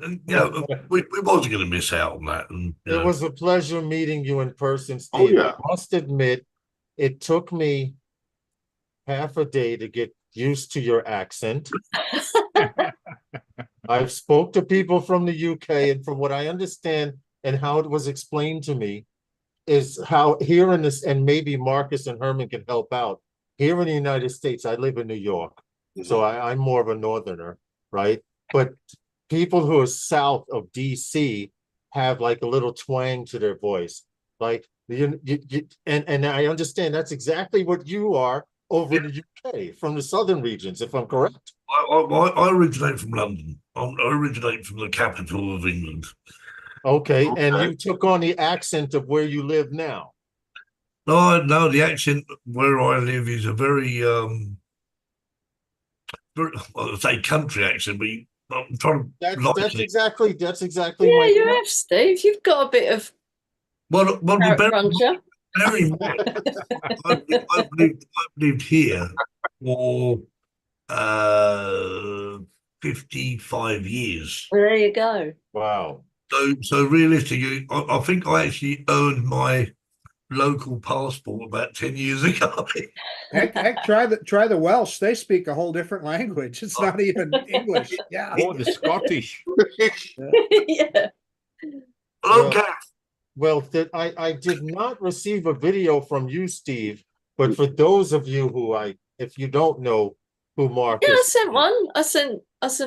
we wasn't going to miss out on that. And It was a pleasure meeting you in person, Steve. I must admit, it took me half a day to get used to your accent. I've spoke to people from the UK, and from what I understand and how it was explained to me, is how here in this, and maybe Marcus and Herman can help out. Here in the United States, I live in New York, so I'm more of a northerner, right? But people who are south of DC have like a little twang to their voice. Like and I understand that's exactly what you are over in the UK from the southern regions, if I'm correct. I originate from London. I originate from the capital of England. Okay, and you took on the accent of where you live now. No, the accent where I live is a very, well, I say country accent, but I'm trying to That's exactly Yeah, my you have, Steve. You've got a bit of well, carrot cruncher. bear in mind, I've lived here for 55 years. Well, there you go. wow. So realistically, I think I actually earned my local passport about 10 years ago. Heck, try the Welsh. They speak a whole different language. It's not even English. Yeah. Or the Scottish. Yeah. Okay. Well, I did not receive a video from you, Steve, but for those of you who if you don't know who Mark Yeah, I is, sent one. I sent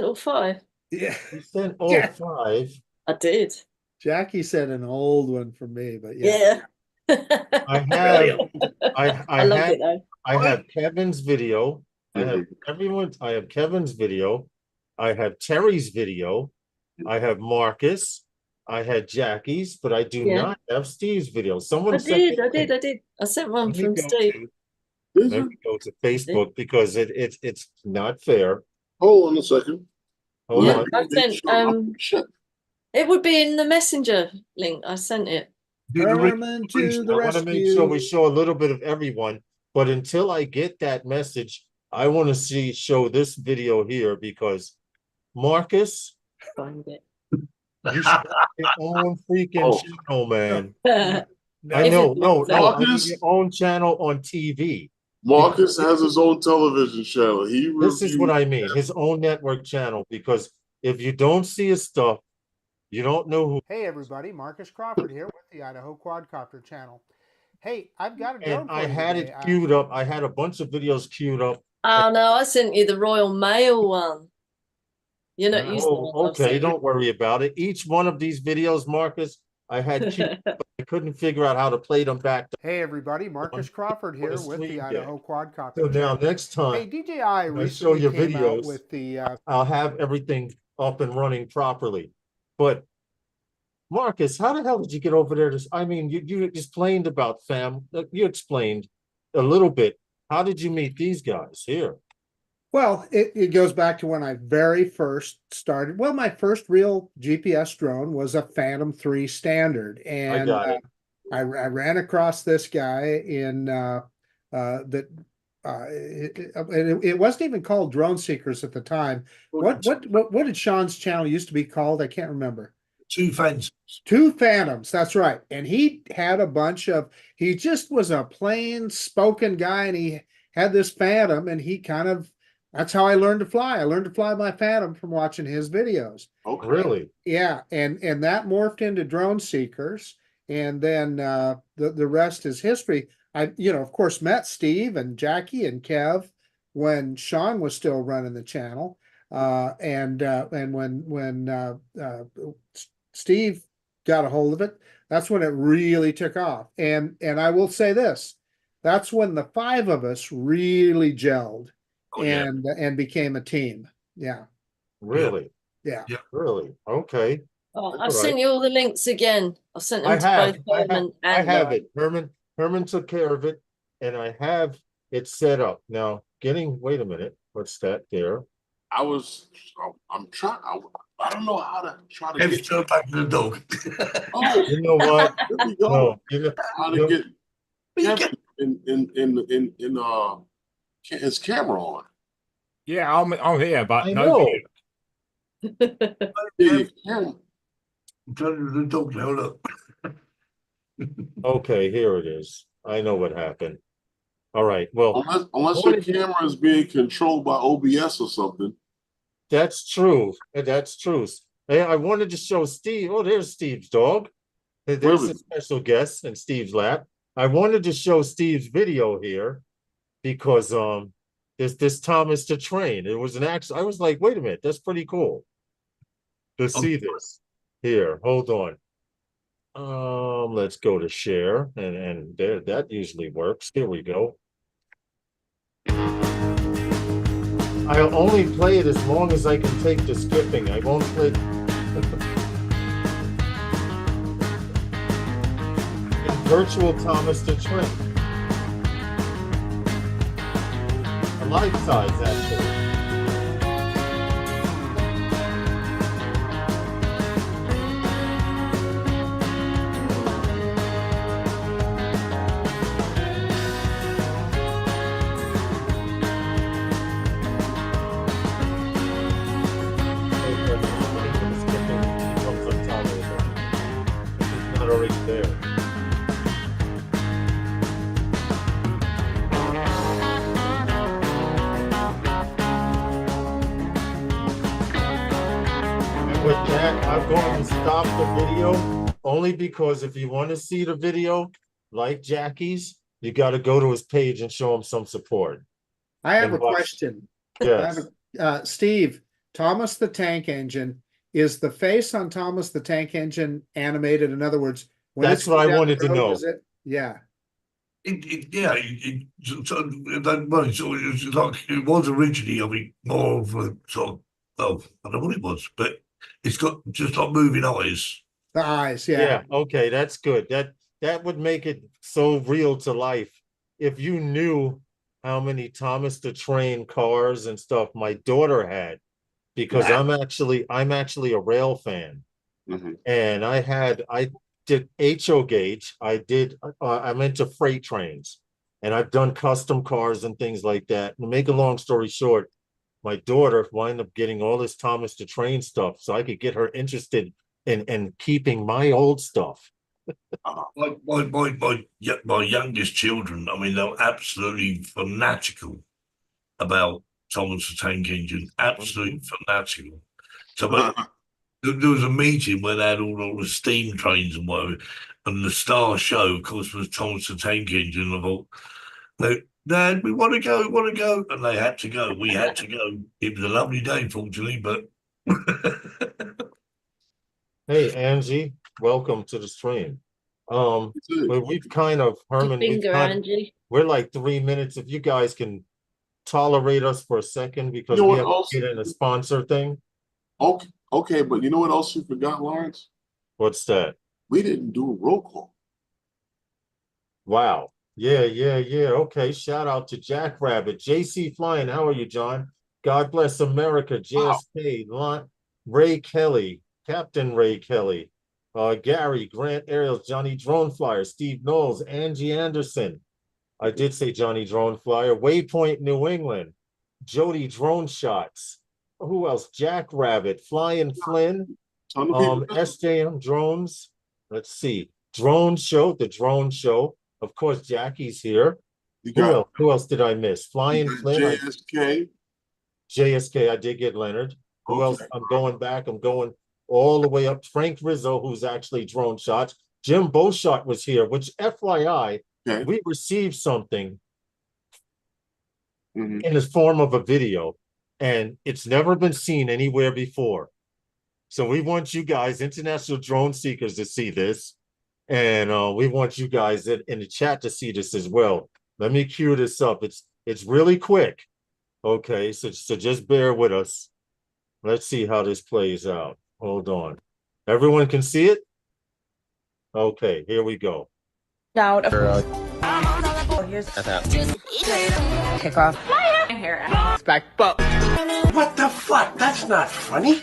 all 5. Yeah. you sent all Yeah. 5. I did. Jackie said an old one for me, but Yeah. I have I love it though. I have Kevin's video. I have Mhm. I have Kevin's video. I have Terry's video. I have Marcus. I had Jackie's, but I do Yeah. not have Steve's video. I Someone sent did. me. I did. I sent one Let me from go Steve. to let me go to Facebook because it's not fair. Hold on a second. Hold Yeah, on. I sent it would be in the messenger link. I sent it. Herman to the I want to make sure we rescue. show a little bit of everyone, but until I get that message, I want to show this video here because Marcus, Find it. you should have your own freaking channel, man. I If know, it no, looks no, like- I need your own channel on TV. Marcus has his own television channel. This is what I mean, his own network channel, because if you don't see his stuff, you don't know who. Hey everybody, Marcus Crawford here with the Idaho Quadcopter channel. Hey, I've got a drone And for I you had today. it queued up. I had a bunch of videos queued up. Oh no, I sent you the Royal Mail one. You're not used to the Oh, ones I've okay, sent. don't worry about it. Each one of these videos, Marcus, I had queued, but I couldn't figure out how to play them back. Hey everybody, Marcus Crawford here with the Idaho Quadcopter So now channel. next Hey, time DJI when I show recently your came out videos, with the I'll have everything up and running properly. But Marcus, how the hell did you get over there? I mean, you explained about you explained a little bit. How did you meet these guys here? well, it goes back to when I very first started. Well, my first real GPS drone was a Phantom 3 Standard, I and got it. I ran across this guy in it wasn't even called Drone Seekers at the time. What did Sean's channel used to be called? I can't remember. Two Phantoms. Two Phantoms, that's right. And he had a bunch of, he just was a plain spoken guy, and he had this Phantom, and he kind of, that's how I learned to fly. I learned to fly my Phantom from watching his videos. Okay. Really? Yeah, and that morphed into Drone Seekers, and then the rest is history. I, of course, met Steve and Jackie and Kev when Sean was still running the channel, and when Steve got a hold of it, that's when it really took off. And I will say this, that's when the 5 of us really gelled and became a team. Yeah. Really? Yeah. Really? Okay. Oh, I sent you all the links again. I sent them I to have, both I Herman have, I and have it. Herman took care of it, and I have it set up. Now, wait a minute. What's that there? I'm trying. I don't know how to try to Let's get. turn back to the dog. Oh, You know what? there we go. No, How to get Kevin in his camera on. Yeah, I'm here, but I no know. video. Yeah, you can. Turn the dog. Hold up. Okay, here it is. I know what happened. All right. Well, Unless your camera is being controlled by OBS or something. That's true. That's true. Hey, I wanted to show Steve. Oh, there's Steve's dog. There's a special guest in Steve's lap. I wanted to show Steve's video here because there's this Thomas the Train. It was an actual. I was like, wait a minute, that's pretty cool to see this. Here, hold on. Let's go to share, and there that usually works. Here we go. I'll only play it as long as I can take the skipping. I won't play. Virtual Thomas the Train. A life size, actually. It's not already there. With that, I'm going to stop the video only because if you want to see the video like Jackie's, you got to go to his page and show him some support. I have a question. Yes. Steve, Thomas the Tank Engine, is the face on Thomas the Tank Engine animated? In other words, when That's what I wanted to know. Yeah. It was originally, I mean, more of a sort of, oh, I don't know what it was, but it's got just like moving eyes. The eyes, yeah. Yeah, okay, that's good. That would make it so real to life. If you knew how many Thomas the Train cars and stuff my daughter had, because I'm actually a rail fan. And I did HO gauge. I'm into freight trains, and I've done custom cars and things like that. To make a long story short, my daughter wound up getting all this Thomas the Train stuff so I could get her interested in keeping my old stuff. My youngest children, I mean, they're absolutely fanatical about Thomas the Tank Engine, absolutely fanatical. So there was a meeting where they had all the steam trains and whatever, and the star show, of course, was Thomas the Tank Engine. I thought, Dad, we want to go, and they had to go. We had to go. It was a lovely day, fortunately, but. Hey, Angie, welcome to the stream. We've kind of, Herman, we're like 3 minutes. If you guys can tolerate us for a second, because we have to get in a sponsor thing. Okay, but you know what else you forgot, Lawrence? What's that? We didn't do a roll call. Wow. Yeah. Okay. Shout out to Jack Rabbit, JC Flying. How are you, John? God bless America. JSK, Ray Kelly, Captain Ray Kelly, Gary, Grant Ariels, Johnny Drone Flyer, Steve Knowles, Angie Anderson. I did say Johnny Drone Flyer, Waypoint New England, Jody Drone Shots. Who else? Jack Rabbit, Flying Flynn, SJM Drones. Let's see. Drone Show, the Drone Show. Of course, Jackie's here. Who else did I miss? Flying Flynn. JSK, I did get Leonard. Who else? I'm going back. I'm going all the way up. Frank Rizzo, who's actually Drone Shots. Jim Beaushot was here, which FYI, we received something in the form of a video, and it's never been seen anywhere before. So we want you guys, international drone seekers, to see this. And we want you guys in the chat to see this as well. Let me cue this up. It's really quick. Okay, so just bear with us. Let's see how this plays out. Hold on. Everyone can see it? Okay, here we go. Now, here's kick off. Back, but what the fuck? That's not funny.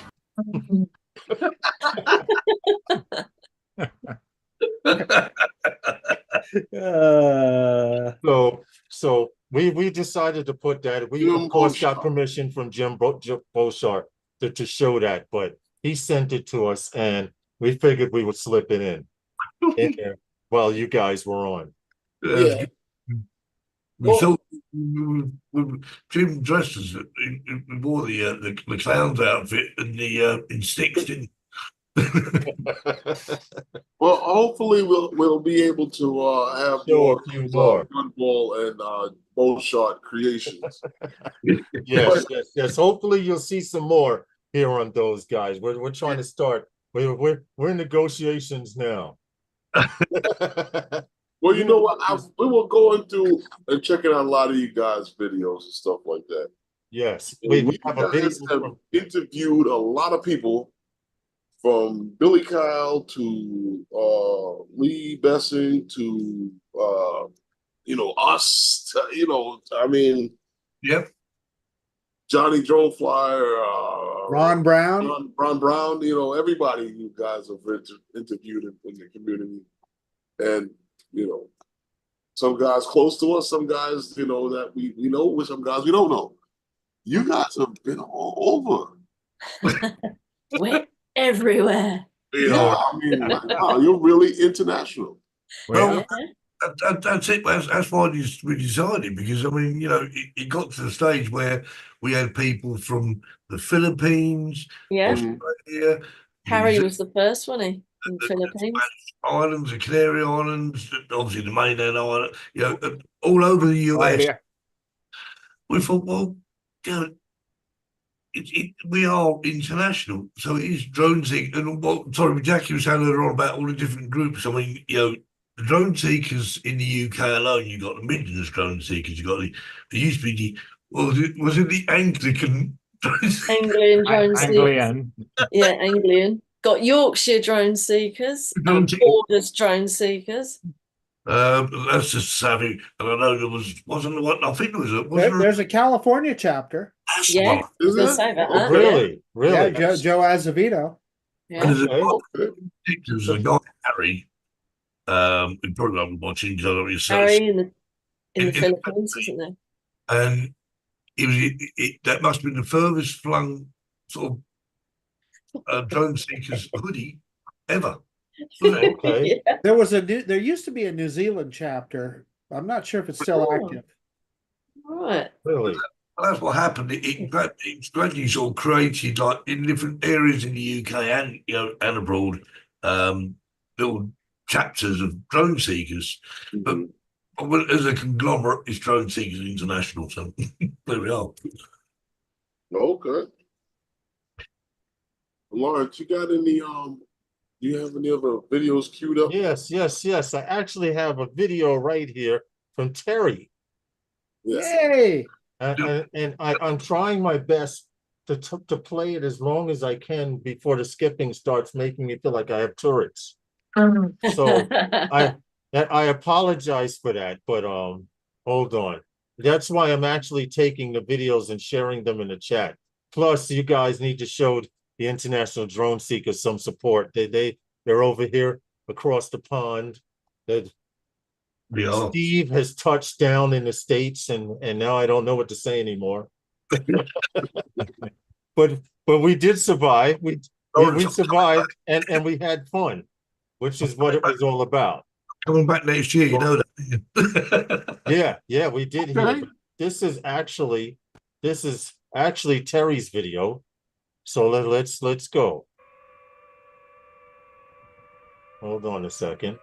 So we decided to put that. We of course got permission from Jim Beauchart to show that, but he sent it to us, and we figured we would slip it in there while you guys were on. Yeah. We saw Jim dressed as we wore the clown's outfit and the in sticks, didn't Well, hopefully we'll be able to have Show more a few more. gunball and bow shot creations. Yes, yes. Hopefully you'll see some more here on those guys. We're trying to start. We're in negotiations now. Well, you know what? We were going through and checking out a lot of you guys' videos and stuff like that. Yes, We we have a video have interviewed a lot of people, from Billy Kyle to Lee Bessing to us. I mean, yep. Johnny Drone Flyer, Ron Brown. Ron Brown, everybody you guys have interviewed in the community. And, some guys close to us, some guys, that we know, with some guys we don't know. You guys have been all over. We're everywhere. I mean, wow, you're really international. Well, that's it. That's why we decided, because I mean, it got to the stage where we had people from the Philippines, Australia. Harry was the first, wasn't he? In the Philippines, Islands, the Canary Islands, obviously the mainland island, all over the US. We thought, well, we are international, so it is drone seekers. And sorry, Jackie was saying earlier on about all the different groups. I mean, the drone seekers in the UK alone, you got the Midlands drone seekers. You got there used to be was it the Anglican? Anglian drone Anglian. seekers. Yeah, Anglian. Got Yorkshire drone seekers and Borders drone seekers. That's just savvy. And I know there wasn't what I think there was. There's a California chapter. Yeah, Is there? say that. Oh, really? Yeah, Really? Joe Azevedo. Yeah. There's a guy, Harry. We probably haven't watching each other. Harry in the Philippines, isn't there? And that must have been the furthest flung sort of drone seekers hoodie ever. Okay. Yeah. There used to be a New Zealand chapter. I'm not sure if it's still active. Right. Really? Well, that's what happened. It's gradually sort of created, like in different areas in the UK and and abroad, little chapters of drone seekers. But as a conglomerate, it's Drone Seekers International. So there we are. Okay. Lawrence, you got any do you have any other videos queued up? Yes. I actually have a video right here from Terry. Yes. Yay! And I'm trying my best to play it as long as I can before the skipping starts making me feel like I have turrets. So I apologize for that, but hold on. That's why I'm actually taking the videos and sharing them in the chat. Plus, you guys need to show the International Drone Seekers some support. They're over here across the pond. Steve has touched down in the States, and now I don't know what to say anymore. but we did survive. We survived, and we had fun, which is what it was all about. Coming back next year, you know that. Yeah, we did hear. This is actually Terry's video. So let's go. Hold on a second.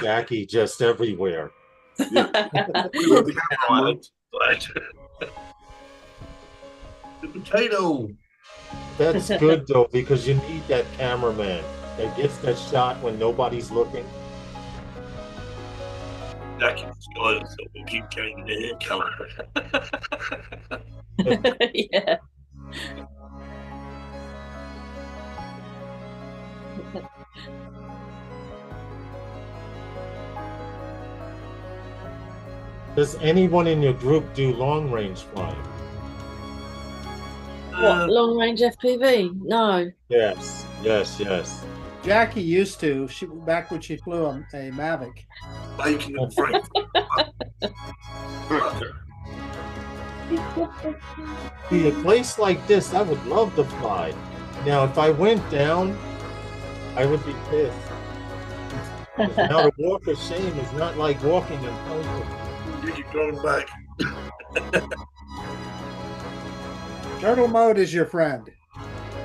Jackie just everywhere. Yeah. The potato. That's good though, because you need that cameraman that gets that shot when nobody's looking. Jackie's got it, so we'll keep changing the hair color. Yeah. Does anyone in your group do long range flying? What, long range FPV? No. Yes. Jackie used to. Back when she flew a Mavic. Bacon and Frank. See, a place like this, I would love to fly. Now, if I went down, I would be pissed. Now, to walk of shame is not like walking in comfort. Did you got him back? Turtle mode is your friend.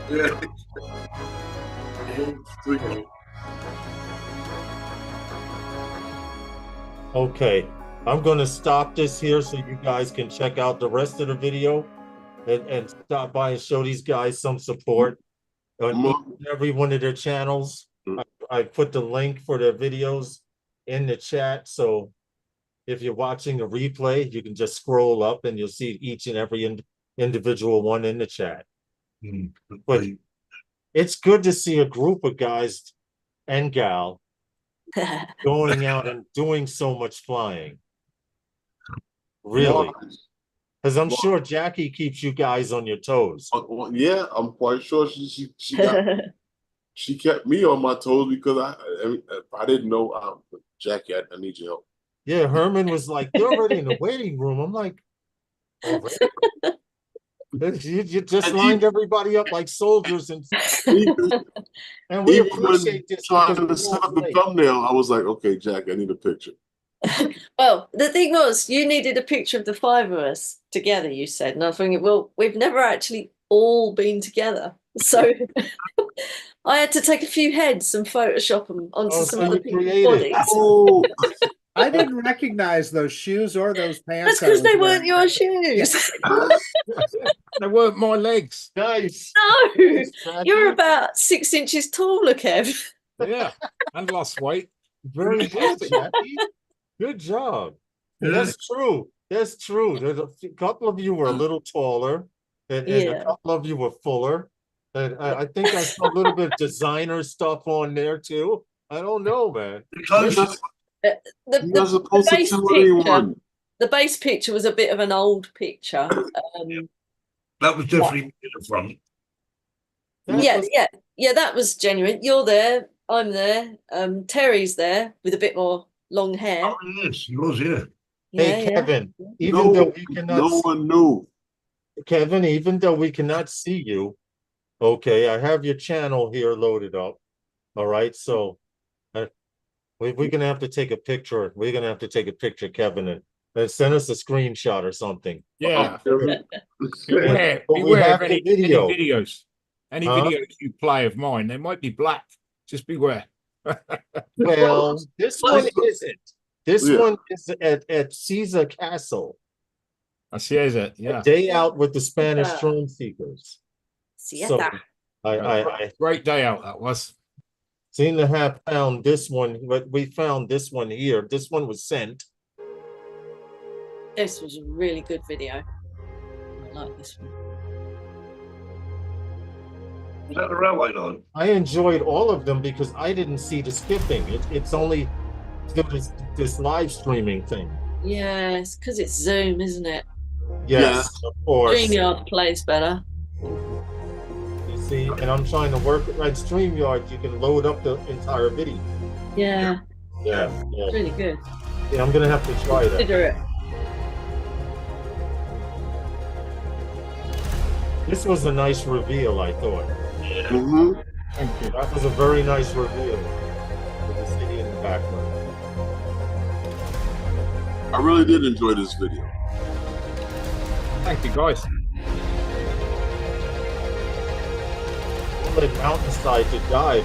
Yeah. Okay, I'm gonna stop this here so you guys can check out the rest of the video and stop by and show these guys some support on each and every one of their channels. I put the link for their videos in the chat, so if you're watching the replay, you can just scroll up and you'll see each and every individual one in the chat. But it's good to see a group of guys and gal going out and doing so much flying. Really. Because I'm sure Jackie keeps you guys on your toes. Yeah, I'm quite sure she kept me on my toes because I didn't know. Jackie, I need your help. Yeah, Herman was like, "You're already in the waiting room." I'm like, already? You just lined everybody up like soldiers, and we appreciate this. Trying to set up the thumbnail, I was like, "Okay, Jack, I need a picture." Well, the thing was, you needed a picture of the five of us together, you said. And I was thinking, well, we've never actually all been together. So I had to take a few heads and Photoshop them onto some other people's bodies. Oh. I didn't recognize those shoes or those pants. That's because they weren't your shoes. They weren't my legs. Nice. No, you're about 6 inches taller, Kev. Yeah, and lost weight. Very good, Jackie. Good job. That's true. That's true. There's a couple of you were a little taller, and a couple of you were fuller. And I think I saw a little bit of designer stuff on there too. I don't know, man. The base picture was a bit of an old picture. That was definitely in the front. Yeah, that was genuine. You're there, I'm there. Terry's there with a bit more long hair. Oh, yes, he was, yeah. Hey, Kevin, even though we cannot, no one knew. Kevin, even though we cannot see you, okay, I have your channel here loaded up. All right, so we're gonna have to take a picture. We're gonna have to take a picture, Kevin, and send us a screenshot or something. Yeah. Yeah, beware of any videos. Any videos you play of mine, they might be black. Just beware. Well, this one isn't. This one is at Caesar Castle. I see it. Yeah. A day out with the Spanish throne seekers. So great day out that was. Seem to have found this one, but we found this one here. This one was sent. This was a really good video. I like this one. Was that the railway line? I enjoyed all of them because I didn't see the skipping. It's only this live streaming thing. Yeah, it's because it's Zoom, isn't it? Yes, of course. StreamYard plays better. You see, and I'm trying to work at StreamYard. You can load up the entire video. Yeah. Yeah. Really good. Yeah, I'm gonna have to try that. Consider it. This was a nice reveal, I thought. Thank you. That was a very nice reveal with the city in the background. I really did enjoy this video. Thank you, guys. The mountainside to dive.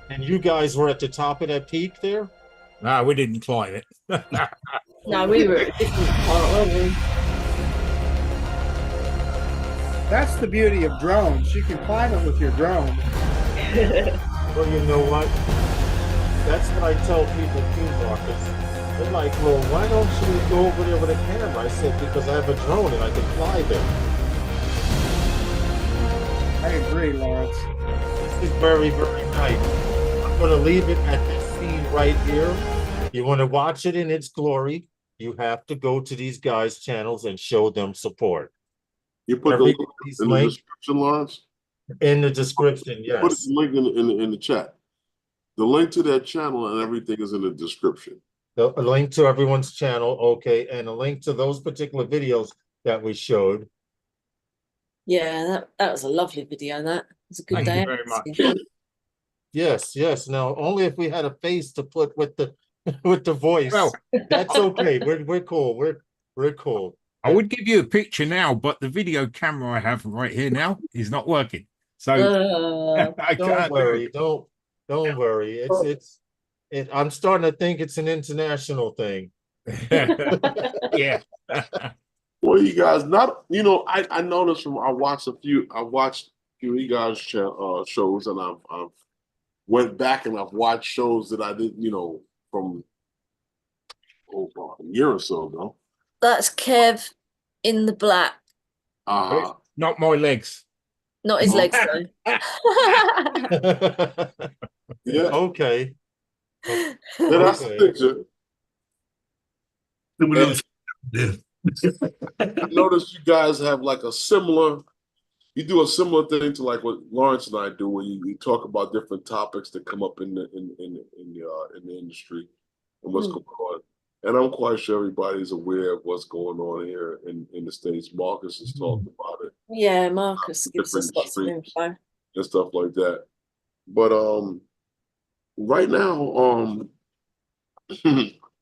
And you guys were at the top of that peak there? No, we didn't climb it. No, we were at a different part, weren't we? That's the beauty of drones. You can climb it with your drone. Well, you know what? That's what I tell people too, Marcus. They're like, well, why don't you go over there with a camera? I said, because I have a drone and I can fly there. I agree, Lawrence. This is very, very nice. I'm going to leave it at this scene right here. You want to watch it in its glory, you have to go to these guys' channels and show them support. You put the link in the description, Lawrence? In the description, yes. Put the link in the chat. The link to that channel and everything is in the description. A link to everyone's channel, okay, and a link to those particular videos that we showed. Yeah, that was a lovely video. That was a good Thank day. you very much. Yes, yes. Now, only if we had a face to put with the with the voice. Well, That's okay. We're cool. We're cool. I would give you a picture now, but the video camera I have right here now is not working. So I Don't can't worry. Don't worry. I'm starting to think it's an international thing. Yeah. Well, you guys, I noticed I watched a few of you guys shows, and I've went back and I've watched shows that I didn't, from a year or so ago. That's Kev in the black. Not my legs. Not his legs though. Yeah. Okay. That's the picture. I noticed you guys have like you do a similar thing to like what Lawrence and I do, when you talk about different topics that come up in the industry and what's going on. And I'm quite sure everybody's aware of what's going on here in the States. Marcus has talked about it. Yeah, Marcus gives us lots of info and stuff like that. But right now,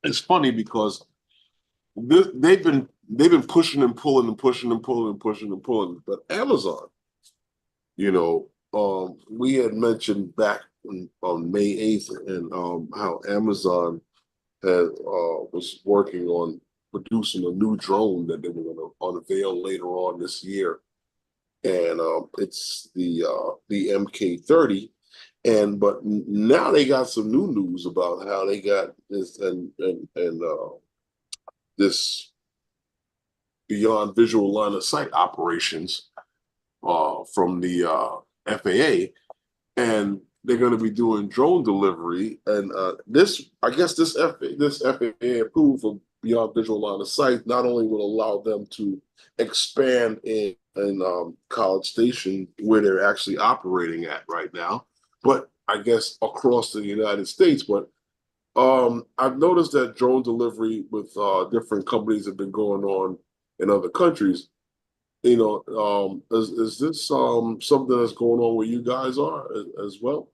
it's funny because they've been pushing and pulling and pushing and pulling and pushing and pulling. But Amazon, we had mentioned back on May 8th and how Amazon was working on producing a new drone that they were going to unveil later on this year, and it's the MK30. But now they got some new news about how they got this and this beyond visual line of sight operations from the FAA, and they're going to be doing drone delivery. And this FAA approval beyond visual line of sight not only will allow them to expand in College Station, where they're actually operating at right now, but I guess across the United States. But I've noticed that drone delivery with different companies have been going on in other countries. Is this something that's going on where you guys are as well?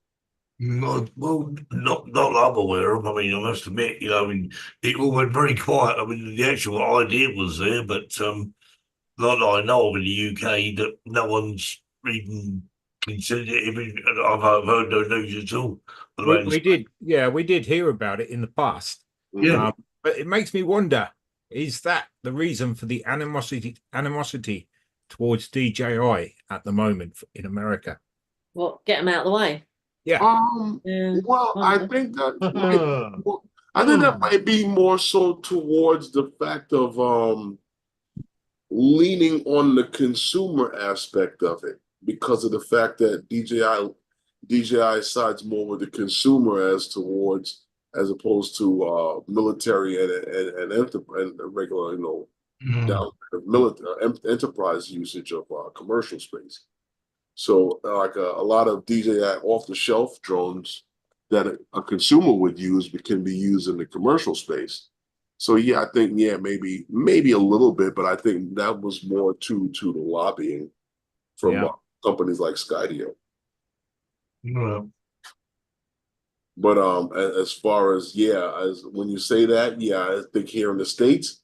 Not that I'm aware of. I mean, I must admit, it all went very quiet. I mean, the actual idea was there, but not that I know of in the UK, that no one's even considered it. Even I've heard no news at all. We did hear about it in the past. Yeah. But it makes me wonder, is that the reason for the animosity towards DJI at the moment in America? What, get them out of the way? Yeah. Well, I think that might be more so towards the fact of leaning on the consumer aspect of it, because of the fact that DJI sides more with the consumer as opposed to military and regular, down military enterprise usage of commercial space. So like a lot of DJI off-the-shelf drones that a consumer would use but can be used in the commercial space. So I think maybe a little bit, but I think that was more to the lobbying from companies like Skydio. Yeah. But as far as as when you say that, I think here in the States,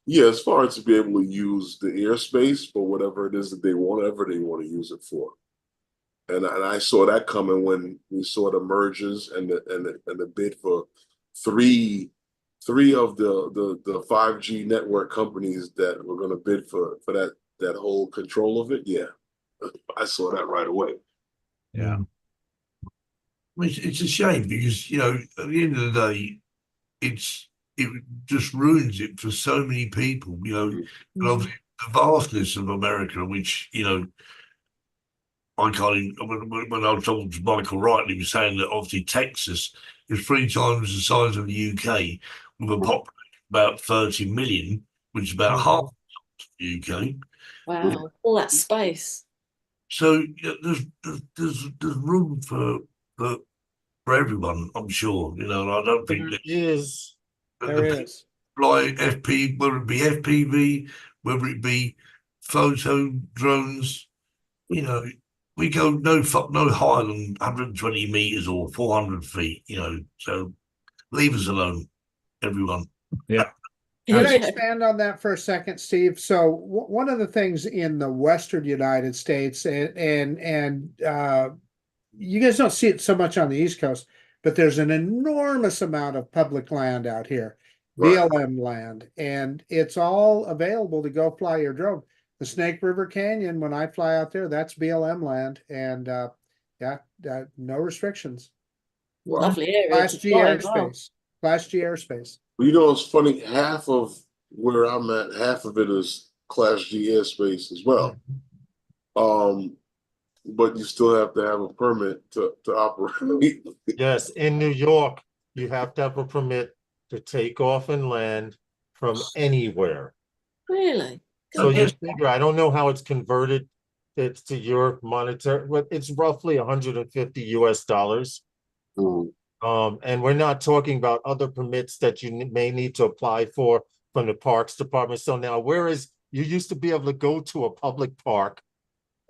as far as to be able to use the airspace for whatever it is that they want, whatever they want to use it for. And I saw that coming when we saw the mergers and the bid for three of the 5G network companies that were going to bid for that whole control of it. Yeah, I saw that right away. Yeah. It's a shame because, at the end of the day, it just ruins it for so many people, and obviously the vastness of America, which, I can't even, when I was talking to Michael Wright, he was saying that obviously Texas is 3 times the size of the UK with a population of about 30 million, which is about half the UK. Wow, all that space. So there's room for for everyone. I'm sure, you know. And I don't think that Is There is. fly FP, whether it be FPV, whether it be photo drones, you know, we go no higher than 120 meters or 400 feet, you know. So leave us alone, everyone. Yeah. Can I Yeah. expand on that for a second, Steve? So one of the things in the Western United States, and you guys don't see it so much on the East Coast, but there's an enormous amount of public land out here, Right. BLM land, and it's all available to go fly your drone. The Snake River Canyon, when I fly out there, that's BLM land, and no restrictions. Wow. Lovely area Class to G fly as well. airspace. Class G airspace. Well, you know, it's funny. Half of where I'm at, half of it is Class G airspace as well. But you still have to have a permit to operate. yes, in New York, you have to have a permit to take off and land from anywhere. Really? So you figure, I don't know how it's converted to your monetary, but it's roughly 150 US dollars. Mm. And we're not talking about other permits that you may need to apply for from the Parks Department. So now, whereas you used to be able to go to a public park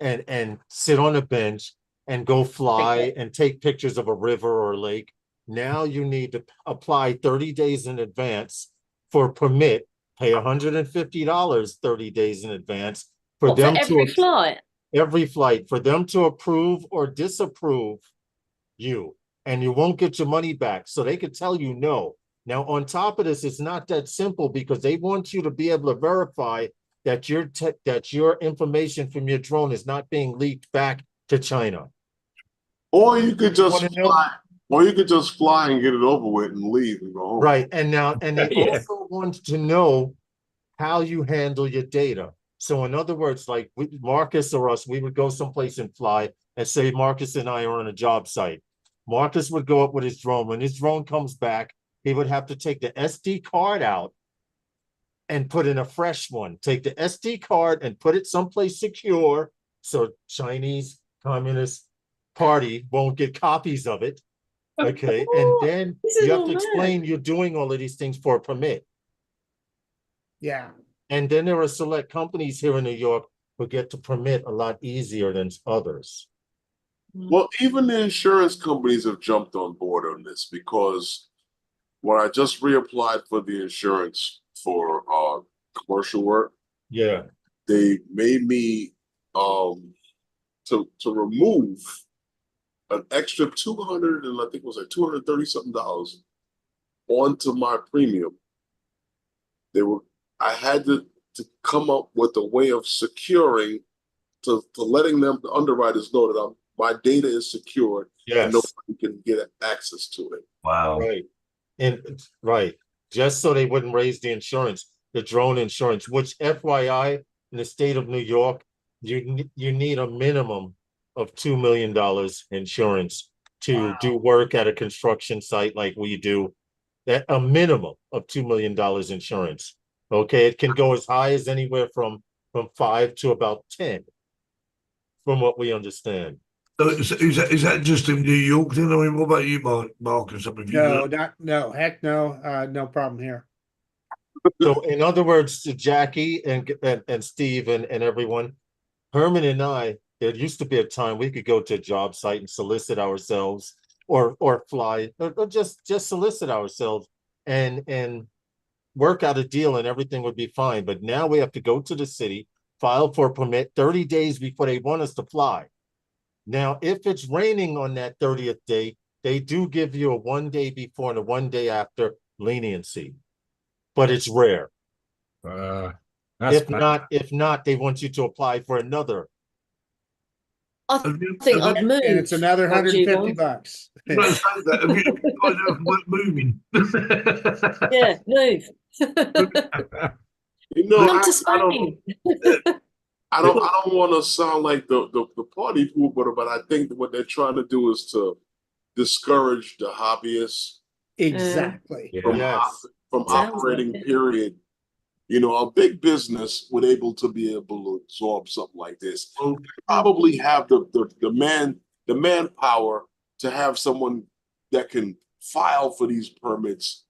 and sit on a bench and go fly and take pictures of a river or a lake, now you need to apply 30 days in advance for a permit, pay $150 30 days in advance for them for every flight? Every flight, for them to approve or disapprove you, and you won't get your money back. So they could tell you no. Now, on top of this, it's not that simple because they want you to be able to verify that your information from your drone is not being leaked back to China. Or you could just fly. Or you could just fly and get it over with and leave and go home. Right. And they also want to know how you handle your data. So in other words, like Marcus or us, we would go someplace and fly, and say Marcus and I are on a job site. Marcus would go up with his drone. When his drone comes back, he would have to take the SD card out and put in a fresh one. Take the SD card and put it someplace secure so Chinese Communist Party won't get copies of it. Okay. And then you have to explain you're doing all of these things for a permit. Yeah. And then there are select companies here in New York who get to permit a lot easier than others. Well, even the insurance companies have jumped on board on this, because when I just reapplied for the insurance for commercial work, yeah, they made me to remove an extra $200 and I think it was like $230 something onto my premium. I had to come up with a way of securing to letting them, the underwriters, know that my data is secured. Yes. And nobody can get access to it. Wow. Right. And right. Just so they wouldn't raise the insurance, the drone insurance, which FYI, in the state of New York, you need a minimum of $2 million insurance to do work at a construction site like we do. That a minimum of $2 million insurance. Okay, it can go as high as anywhere from 5 to about 10, from what we understand. So is that just in New York then? I mean, what about you, Mark, and some of you? No, heck no, no problem here. So in other words, to Jackie and Steve and everyone, Herman and I, there used to be a time we could go to a job site and solicit ourselves or fly or just solicit ourselves and work out a deal and everything would be fine. But now we have to go to the city, file for a permit 30 days before they want us to fly. Now, if it's raining on that 30th day, they do give you a 1 day before and a 1 day after leniency, but it's rare. If not, they want you to apply for another. I think I'd move. And it's another $150. Moving. Yeah, move. You know, Come to Spain. I don't want to sound like the party pooper, but I think what they're trying to do is to discourage the hobbyists. Exactly. From operating, period. You know, a big business would able to absorb something like this. Probably have the manpower to have someone that can file for these permits,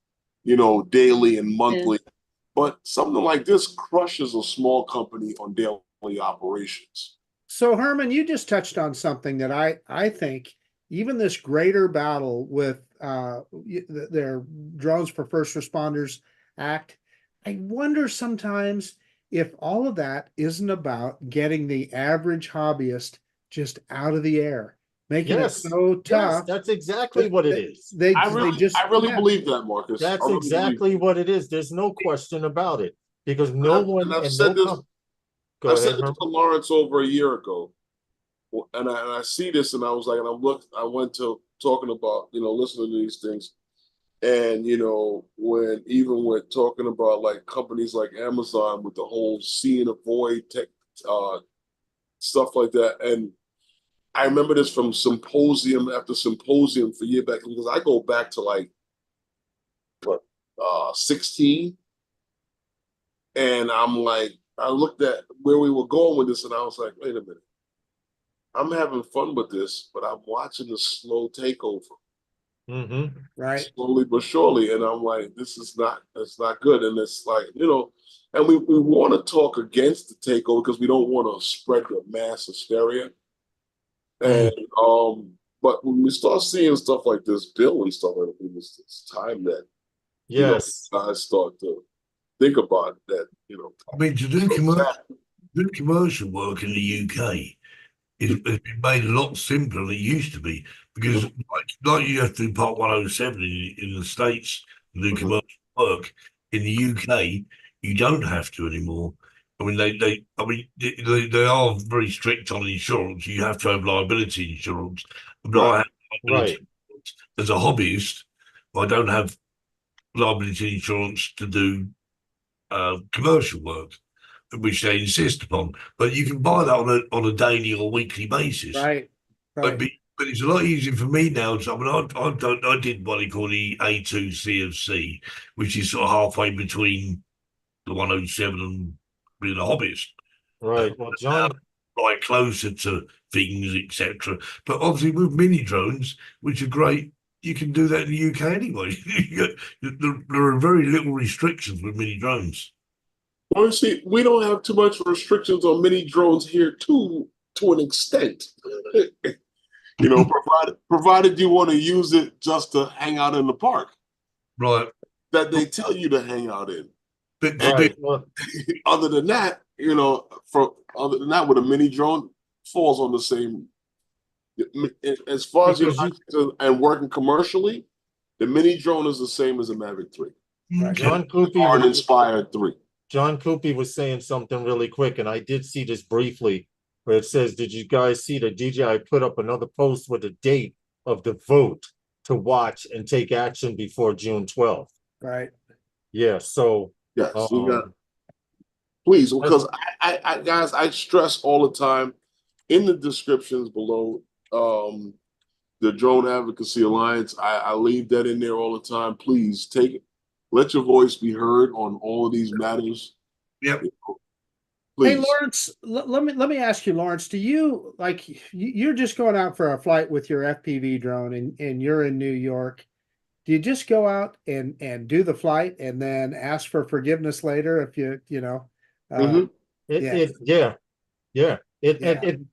you know, daily and monthly. Yeah. But something like this crushes a small company on daily operations. So Herman, you just touched on something that I think even this greater battle with their Drones for First Responders Act, I wonder sometimes if all of that isn't about getting the average hobbyist just out of the air, making it so tough. Yes, that's exactly what it is. I really believe that, Marcus. That's exactly what it is. There's no question about it, because I've said this to Lawrence over a year ago, and I see this, and I was like, and I went to talking about, you know, listening to these things, and you know, when talking about like companies like Amazon with the whole see and avoid tech stuff like that, and I remember this from symposium after symposium for year back, because I go back to like 16, and I'm like, I looked at where we were going with this, and I was like, wait a minute, I'm having fun with this, but I'm watching the slow takeover. Right. Slowly but surely. And I'm like, it's not good. And it's like, you know, and we want to talk against the takeover because we don't want to spread the mass hysteria. And but when we start seeing stuff like this bill and stuff like that, it's time that you know, guys start to think about that, you know. I mean, to do commercial work in the UK, it's been made a lot simpler than it used to be, because like you have to do Part 107 in the States to do commercial work. In the UK, you don't have to anymore. I mean, they are very strict on insurance. You have to have liability insurance. But I have liability insurance as a hobbyist. I don't have liability insurance to do commercial work, which they insist upon. But you can buy that on a daily or weekly basis. Right. But it's a lot easier for me now. So, I mean, I did what they call the A2 CFC, which is sort of halfway between the 107 and being a hobbyist. Right. Well, John, right closer to things, etc. But obviously, with mini drones, which are great, you can do that in the UK anyway. There are very little restrictions with mini drones. Well, you see, we don't have too much restrictions on mini drones here to an extent. You know, provided you want to use it just to hang out in the park. Right. That they tell you to hang out in. Right. Other than that, you know, with a mini drone falls on the same. As far as and working commercially, the mini drone is the same as a Mavic 3. Right. John Coopy Inspired 3. John Coopy was saying something really quick, and I did see this briefly, where it says, did you guys see that DJI put up another post with the date of the vote to watch and take action before June 12th? Right. Yeah, so yes, please, because I guys, I stress all the time in the descriptions below, the Drone Advocacy Alliance, I leave that in there all the time. Please take it. Let your voice be heard on all of these matters. Yep. Hey, Lawrence, let me ask you, Lawrence, do you, like, you're just going out for a flight with your FPV drone and you're in New York. Do you just go out and do the flight and then ask for forgiveness later if you know? It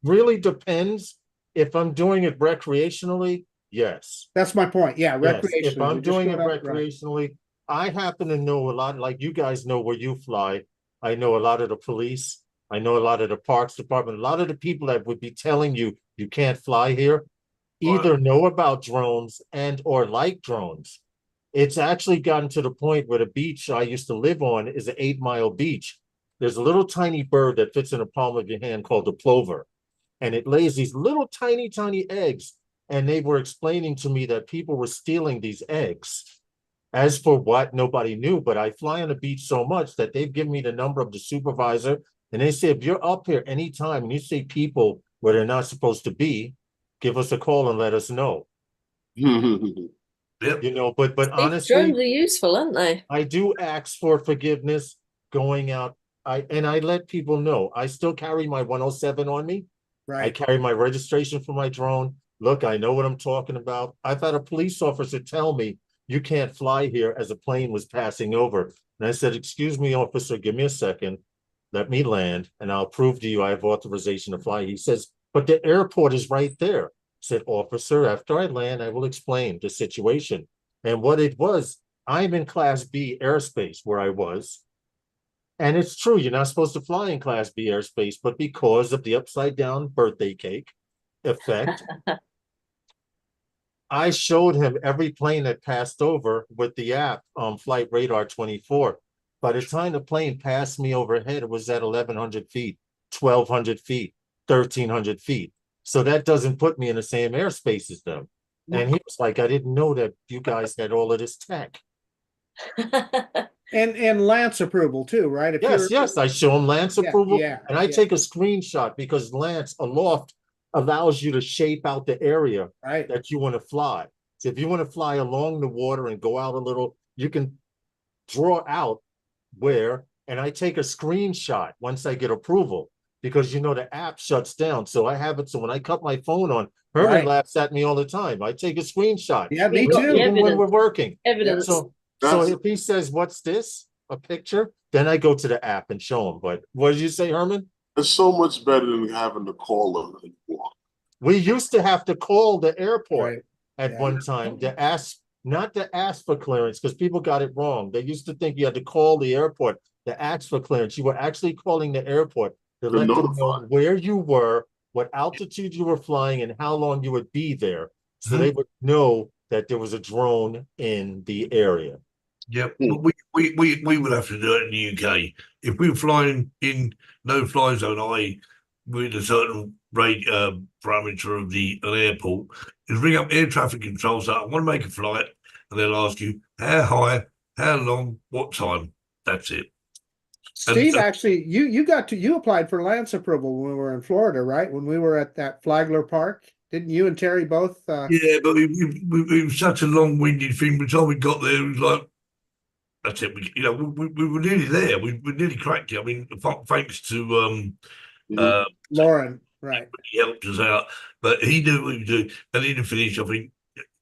really depends. If I'm doing it recreationally, yes. That's my point. Yeah, recreationally. Yes. If I'm doing it recreationally, I happen to know a lot, like you guys know where you fly. I know a lot of the police. I know a lot of the parks department. A lot of the people that would be telling you you can't fly here either know about drones and or like drones. It's actually gotten to the point where the beach I used to live on is an 8-mile beach. There's a little tiny bird that fits in the palm of your hand called a plover. And it lays these little tiny eggs. And they were explaining to me that people were stealing these eggs. As for what, nobody knew, but I fly on the beach so much that they've given me the number of the supervisor. And they say, if you're up here anytime and you see people where they're not supposed to be, give us a call and let us know. Yep. You know, but honestly, drones are useful, aren't they? I do ask for forgiveness going out. I let people know I still carry my 107 on me. Right. I carry my registration for my drone. look, I know what I'm talking about. I've had a police officer tell me you can't fly here as a plane was passing over. And I said, excuse me, officer, give me a second. Let me land and I'll prove to you I have authorization to fly. He says, but the airport is right there. I said, officer, after I land, I will explain the situation. And what it was, I'm in Class B airspace where I was. And it's true, you're not supposed to fly in Class B airspace, but because of the upside down birthday cake effect, I showed him every plane that passed over with the app, Flight Radar 24. By the time the plane passed me overhead, it was at 1,100 feet, 1,200 feet, 1,300 feet. So that doesn't put me in the same airspace as them. And he was like, I didn't know that you guys had all of this tech. And Lance approval too, right? If Yes, I show him Lance approval, and I yeah. take a screenshot because Lance aloft allows you to shape out the area Right. that you want to fly. So if you want to fly along the water and go out a little, you can draw out where, and I take a screenshot once I get approval because you know the app shuts down. So I have it so when I cut my phone on, Herman laughs at me all the time. I take a screenshot. Yeah, me too. Even when we're working. Evidence. So if he says, what's this? A picture? Then I go to the app and show him. But what did you say, Herman? It's so much better than having to call them anymore. We used to have to call the airport at Yeah. one time to ask, not to ask for clearance, because people got it wrong. They used to think you had to call the airport to ask for clearance. You were actually calling the airport to let them know where you were, what altitude you were flying, and how long you would be there. So they would know that there was a drone in the area. Yeah, but we would have to do it in the UK. If we were flying in no-fly zone, i.e. with a certain rate parameter of an airport, is ring up air traffic control, so I want to make a flight, and they'll ask you how high, how long, what time. That's it. Steve, actually, you applied for Lance approval when we were in Florida, right? When we were at that Flagler Park, didn't you and Terry both? Yeah, but it was such a long-winded thing. By the time we got there, it was like, that's it. We were nearly there. We nearly cracked it. I mean, thanks to Lauren, right? He helped us out, but he knew what he was doing. And he didn't finish. I think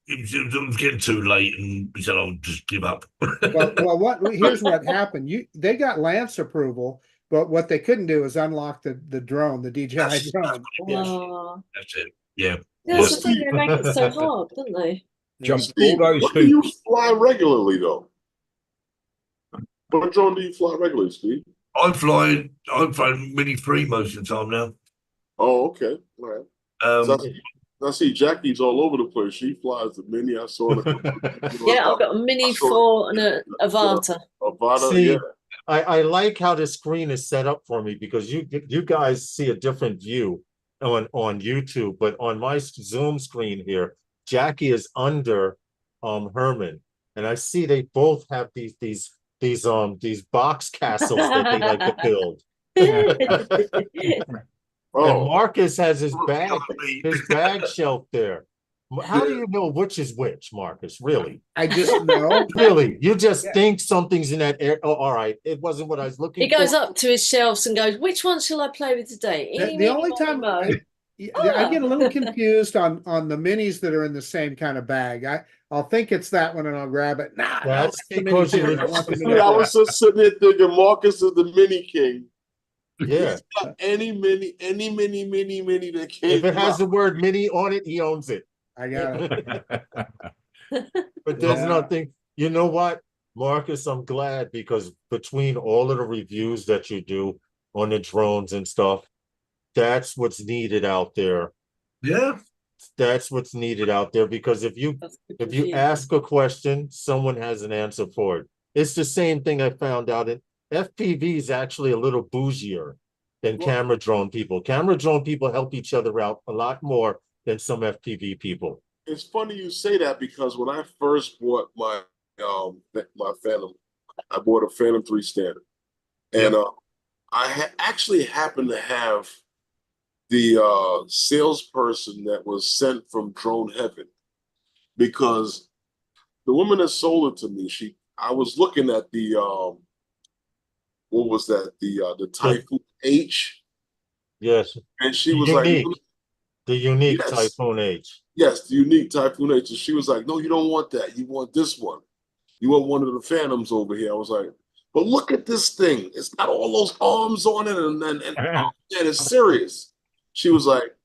it was getting too late, and we said, "I'll just give up." Here's what happened. They got Lance approval, but what they couldn't do is unlock the drone, the DJI drone. That's it. Yeah. That's the thing. They make it so hard, don't they? Steve, what do you fly regularly though? What drone do you fly regularly, Steve? I'm flying Mini 3 most of the time now. Oh, okay. All right. I see Jackie's all over the place. She flies the Mini. I saw it. Yeah, I've got a Mini 4 and a Avata. Avata, see, I like how the screen is set up for me because you guys see a different view on YouTube, but on my Zoom screen here, Jackie is under Herman, and I see they both have these box castles that they like to build. And Marcus has his bag shelf there. How do you know which is which, Marcus? Really? I just know. Really? You just think something's in that air. Oh, all right. It wasn't what I was looking for. He goes up to his shelves and goes, which one shall I play with today? The only time I get a little confused on the minis that are in the same kind of bag. I'll think it's that one and I'll grab it. Nah, that's because I was just sitting there thinking Marcus is the mini king. Yeah. Any mini that came. If it has the word mini on it, he owns it. I got it. But there's nothing. You know what, Marcus? I'm glad because between all of the reviews that you do on the drones and stuff, that's what's needed out there. Yeah. That's what's needed out there because if you ask a question, someone has an answer for it. It's the same thing I found out in FPV is actually a little bougier than camera drone people. Camera drone people help each other out a lot more than some FPV people. It's funny you say that because when I first bought my Phantom, I bought a Phantom 3 Standard, and I actually happened to have the salesperson that was sent from Drone Heaven because the woman that sold it to me, I was looking at the what was that? The Typhoon H. Yes. And she was like, The unique Yes. Typhoon H. Yes, the unique Typhoon H. And she was like, no, you don't want that. You want this one. You want one of the Phantoms over here. I was like, but look at this thing. It's got all those arms on it, and oh, man, it's serious. She was like,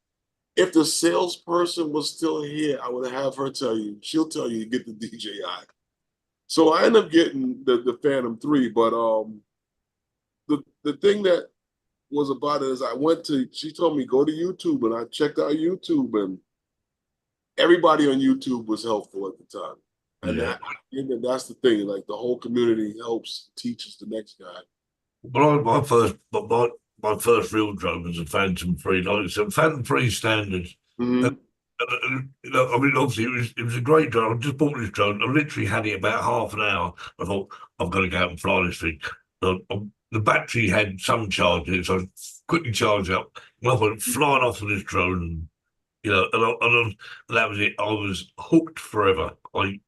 if the salesperson was still here, I would have her tell you. She'll tell you to get the DJI. So I ended up getting the Phantom 3, but the thing that was about it is she told me go to YouTube, and I checked out YouTube, and everybody on YouTube was helpful at the time. And that's the thing, like the whole community helps teaches the next guy. Well, my first real drone was a Phantom 3, like it's a Phantom 3 standard. Mhm. You know, I mean, obviously it was a great drone. I just bought this drone. I literally had it about half an hour. I thought I've got to go out and fly this thing. The battery had some charge in it, so I quickly charged up. And I went flying off of this drone. You know, and that was it. I was hooked forever. I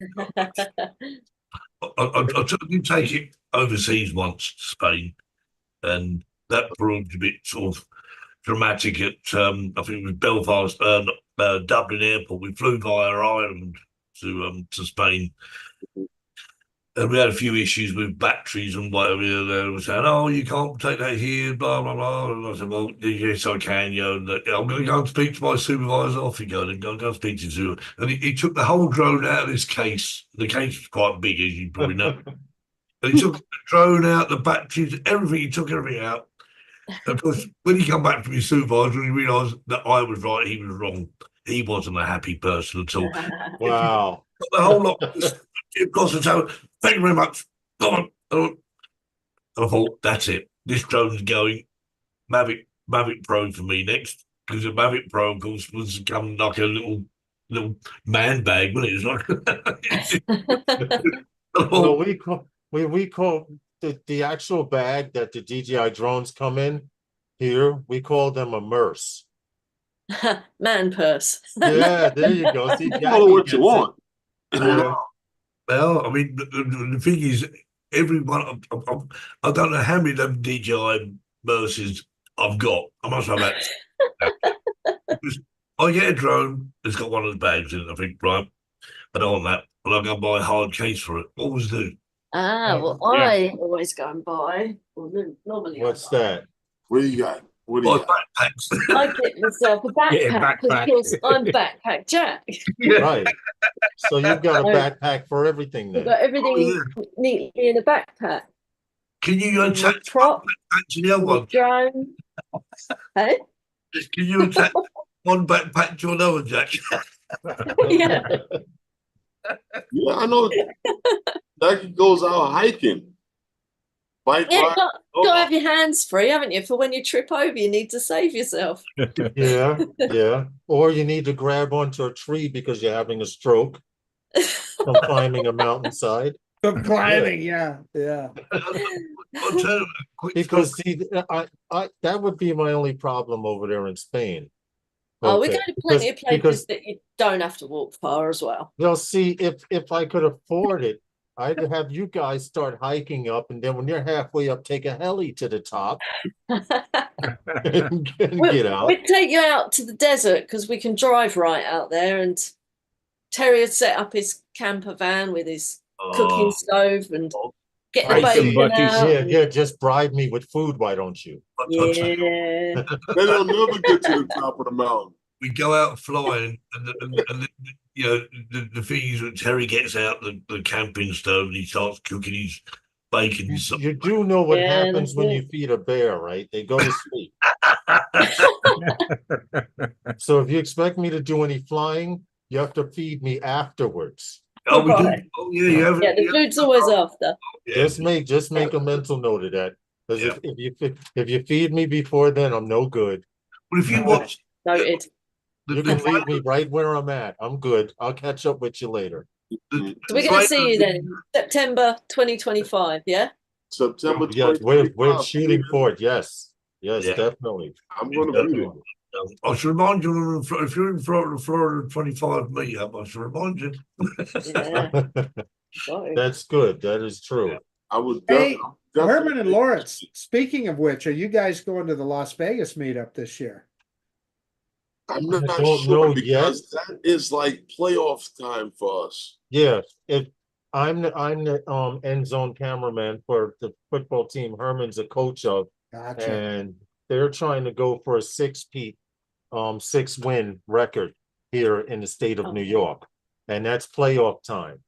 did take it overseas once to Spain, and that proved a bit sort of dramatic at I think it was Belfast, Dublin Airport. We flew via Ireland to Spain, and we had a few issues with batteries and whatever. They were saying, "Oh, you can't take that here," blah blah blah. And I said, "Well, yes, I can. You know, I'm going to go and speak to my supervisor." Off you go, and go and speak to him. And he took the whole drone out of this case. The case was quite big, as you probably know. And he took the drone out, the batteries, everything. He took everything out. And of course, when he come back from his supervisor, he realised that I was right, he was wrong. He wasn't a happy person at all. Wow. The whole lot across the tower. Thank you very much. Come on. And I thought, that's it. This drone's going Mavic Pro for me next. Because the Mavic Pro, of course, was become like a little man bag, wasn't it? Well, we call the actual bag that the DJI drones come in here, we call them a merce. Man purse. Yeah, there you go. See, Call it what you want. Yeah. Well, I mean, the thing is, everyone, I don't know how many of them DJI Merces I've got. I must have that. Because I get a drone that's got one of the bags in it, I think, right? I don't want that. But I go buy a hard case for it. Always do. Well, Yeah. I always go and buy. Well, normally, What's that? What do you got? What do you got? Backpacks. I get myself a backpack because I'm backpack Jack. Right. So you've got a backpack for everything I've then. got everything neatly in a backpack. Can you attach prop to the other one? drone? Hey? Can you attach one backpack to another, Jack? Yeah. Yeah, I know. That goes out hiking. Bike Yeah, ride. got to have your hands free, haven't you? For when you trip over, you need to save yourself. Yeah. Or you need to grab onto a tree because you're having a stroke from climbing a mountainside. From climbing, yeah. Because see, I that would be my only problem over there in Spain. Oh, we Okay. go to plenty of places that you don't have to walk far as well. Well, see, if I could afford it, I'd have you guys start hiking up, and then when you're halfway up, take a heli to the top and get out. We'd take you out to the desert because we can drive right out there. And Terry had set up his camper van with his cooking stove and get the bacon out. Yeah, just bribe me with food, why don't you? Yeah. Then they'll never get to the top of the mountain. We go out flying, and you know, the thing is that Terry gets out the camping stove and he starts cooking his bacon. You do know what happens when you feed a bear, right? They go to sleep. So if you expect me to do any flying, you have to feed me afterwards. Oh, we do. Oh, yeah, the food's always after. Yeah. Just make a mental note of that. Because if you feed me before then, I'm no good. Well, if you watch, noted. You can leave me right where I'm at. I'm good. I'll catch up with you later. So we're going to see you then in September 2025, yeah? September 2025. Yeah, we're shooting for it. Yes, definitely. I'm going to be there. I should remind you, if you're in Florida 25 meetup, I should remind you. That's good. That is true. I would. Hey, Herman and Lawrence, speaking of which, are you guys going to the Las Vegas meetup this year? I'm I not don't sure know yet. because that is like playoff time for us. Yeah, if I'm the end zone cameraman for the football team Herman's a coach of, Gotcha. and they're trying to go for a 6-win record here in the state of New York, and that's playoff time.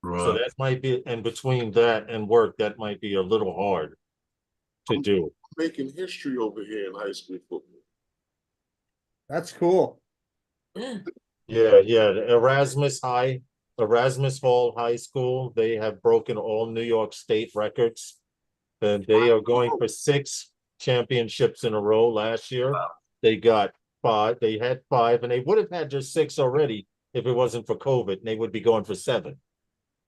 So Right. that might be, and between that and work, that might be a little hard to do. Making history over here in high school football. That's cool. Yeah. Yeah. The Erasmus Hall High School, they have broken all New York State records. And they are going for 6 championships in a row. Last year, they got 5. They had 5, and they would have had just 6 already if it wasn't for COVID, and they would be going for 7.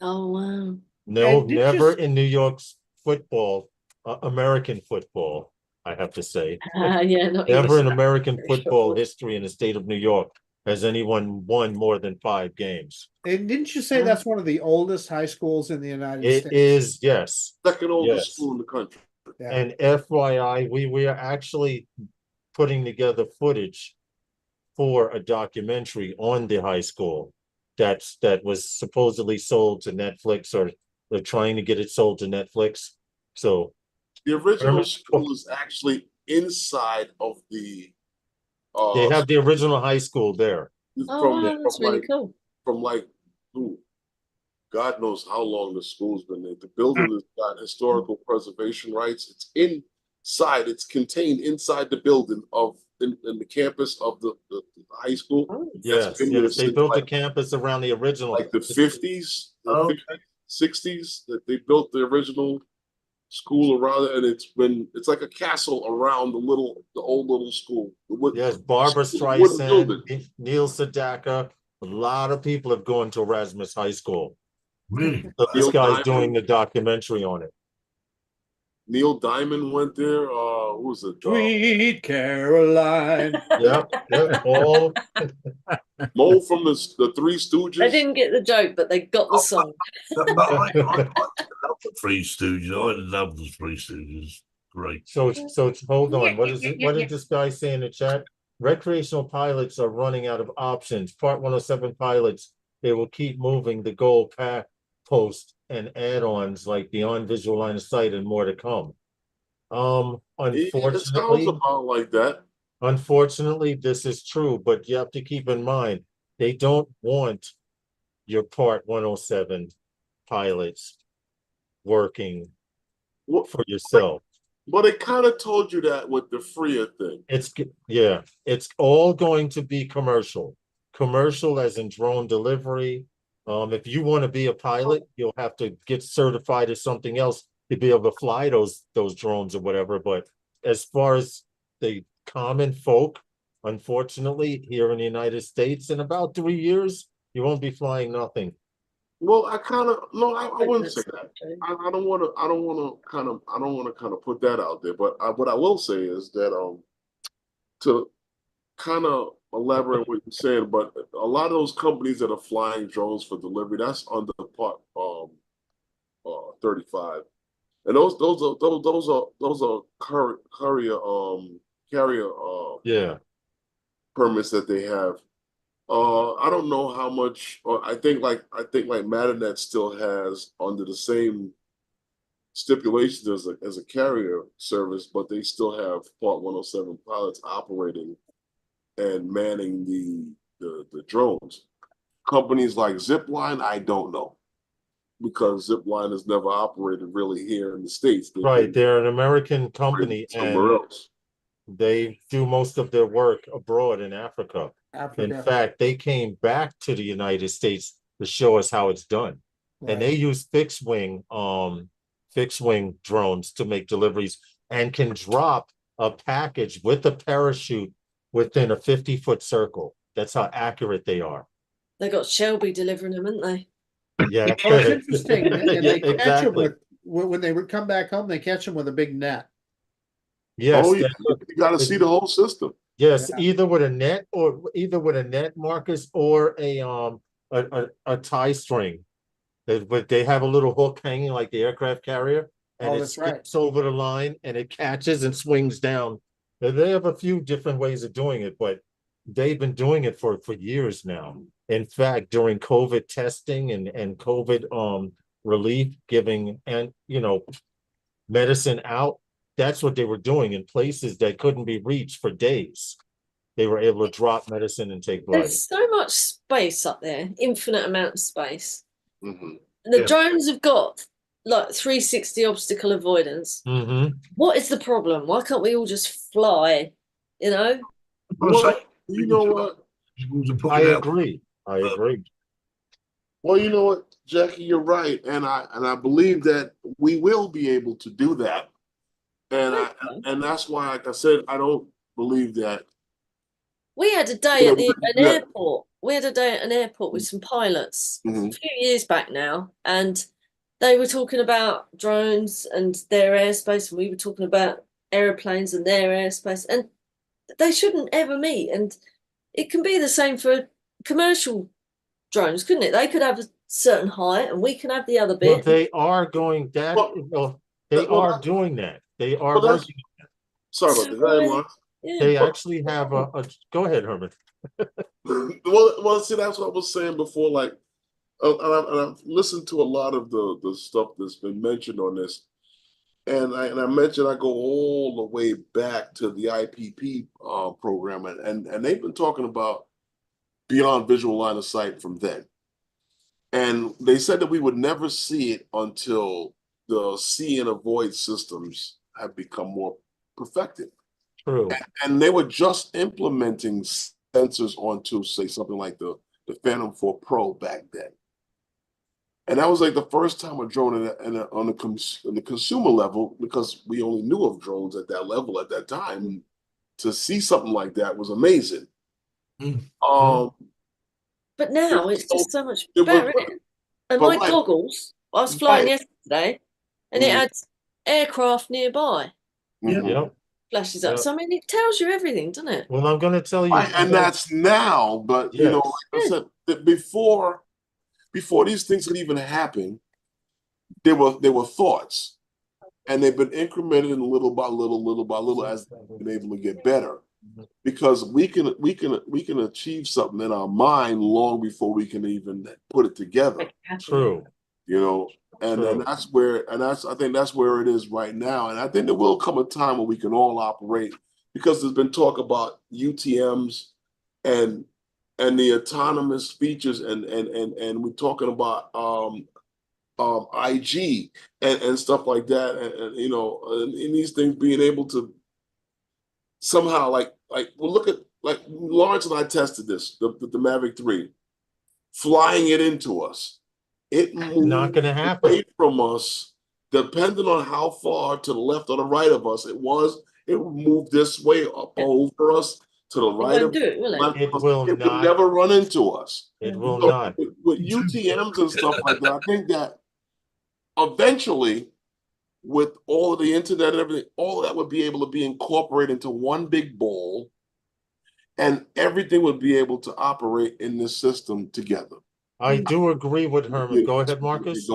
Oh wow. No, And did never you- in New York's football, American football, I have to say. Yeah, not Never in English. American Very football short. history in the state of New York has anyone won more than 5 games. And didn't you say that's one of the oldest high schools in the United It States? is, yes. Second oldest Yes. school in the country. Yeah. And FYI, we are actually putting together footage for a documentary on the high school that was supposedly sold to Netflix, or they're trying to get it sold to Netflix. So The original Herman- school is actually inside of the they have the original high school there. Oh wow, that's really cool. From like ooh, God knows how long the school's been there. The building has got historical preservation rights. It's inside, it's contained inside the building in the campus of the high school. Yes, been there yes. They since, built the like, campus around the original. like the 50s, the Oh. 50s, 60s, that they built the original school around it, and it's like a castle around the old little school. Yes, Barbara wooden building. Streisand, Neil Sedaka, a lot of people have gone to Erasmus High School. Really? So this Neil guy's Diamond. doing the documentary on it. Neil Diamond went there. Who was it? Sweet Caroline. Yep, all Mo from the Three Stooges. They didn't get the joke, but they got the song. But I love the Three Stooges. I love the Three Stooges. Great. So hold on. What did this guy say in the chat? Recreational pilots are running out of options. Part 107 pilots, they will keep moving the goal path post and add-ons like beyond visual line of sight and more to come. It sounds Unfortunately, about like that. unfortunately, this is true, but you have to keep in mind they don't want your Part 107 pilots working What- for yourself. But it kind of told you that with the Freer thing. It's all going to be commercial as in drone delivery. If you want to be a pilot, you'll have to get certified as something else to be able to fly those drones or whatever. But as far as the common folk, unfortunately, here in the United States, in about 3 years, you won't be flying nothing. Well, I wouldn't say that. I don't want to kind of put that out there. But what I will say is that to kind of elaborate what you're saying, but a lot of those companies that are flying drones for delivery, that's under Part 35, and those are carrier Yeah. permits that they have. I don't know how much. I think like Matanet still has under the same stipulations as a carrier service, but they still have Part 107 pilots operating and manning the drones. Companies like Zipline, I don't know, because Zipline has never operated really here in the States. Right, they're an American company somewhere and else. they do most of their work abroad in Africa. In Africa. fact, they came back to the United States to show us how it's done. Right. And they use fixed wing drones to make deliveries and can drop a package with a parachute within a 50-foot circle. That's how accurate they are. They got Shelby delivering them, haven't they? Yeah. Oh, it's interesting. And Yeah, they catch them exactly. when they would come back home, they catch them with a big net. Yes. You got to see the whole system. Yes, Yeah. either with a net, Marcus, or a tie string. But they have a little hook hanging like the aircraft carrier, and Oh, it that's right. skips over the line and it catches and swings down. And they have a few different ways of doing it, but they've been doing it for years now. In fact, during COVID testing and COVID relief, giving and medicine out, that's what they were doing in places that couldn't be reached for days. They were able to drop medicine and take blood. There's so much space up there, infinite amount of space. Mhm. The drones have got like 360 obstacle avoidance. What is the problem? Why can't we all just fly? Well, you know what? I agree. I agree. Well, you know what, Jackie, you're right, and I believe that we will be able to do that, and that's why, like I said, I don't believe that. We had a day at an airport. We had a day at an airport with some pilots a few years back now, and they were talking about drones and their airspace, and we were talking about airplanes and their airspace, and they shouldn't ever meet. And it can be the same for commercial drones, couldn't it? They could have a certain height, and we can have the other bit. Well, they are going that. They are doing that. They are working. Sorry about that. Go ahead, Mark. They actually have a. Go ahead, Herman. Well, see, that's what I was saying before. Like, and I've listened to a lot of the stuff that's been mentioned on this, and I mentioned I go all the way back to the IPP program, and they've been talking about beyond visual line of sight from then, and they said that we would never see it until the see and avoid systems have become more perfected. True. And they were just implementing sensors onto, say, something like the Phantom 4 Pro back then. And that was like the first time a drone on the consumer level, because we only knew of drones at that level at that time. To see something like that was amazing. But now it's just so much better. And my goggles, I was flying yesterday, and it had aircraft nearby. Yep. Flashes up. So I mean, it tells you everything, doesn't it? Well, I'm going to tell you, and that's now. But you know, like I said, that before these things could even happen, there were thoughts, and they've been incremented little by little as they've been able to get better. Because we can achieve something in our mind long before we can even put it together. True. And that's where, I think that's where it is right now. And I think there will come a time when we can all operate, because there's been talk about UTMs and the autonomous features, and we're talking about IG and stuff like that, and these things being able to somehow like well, look at, like, Lawrence and I tested this, the Mavic 3, flying it into us. It moved not going to happen away from us, depending on how far to the left or the right of us it was. It would move this way up over us, to the right of left. It will it not. would never run into us. It will not. With UTMs and stuff like that, I think that eventually, with all of the internet and everything, all of that would be able to be incorporated into one big ball, and everything would be able to operate in this system together. I do agree with Herman. Go ahead, Marcus.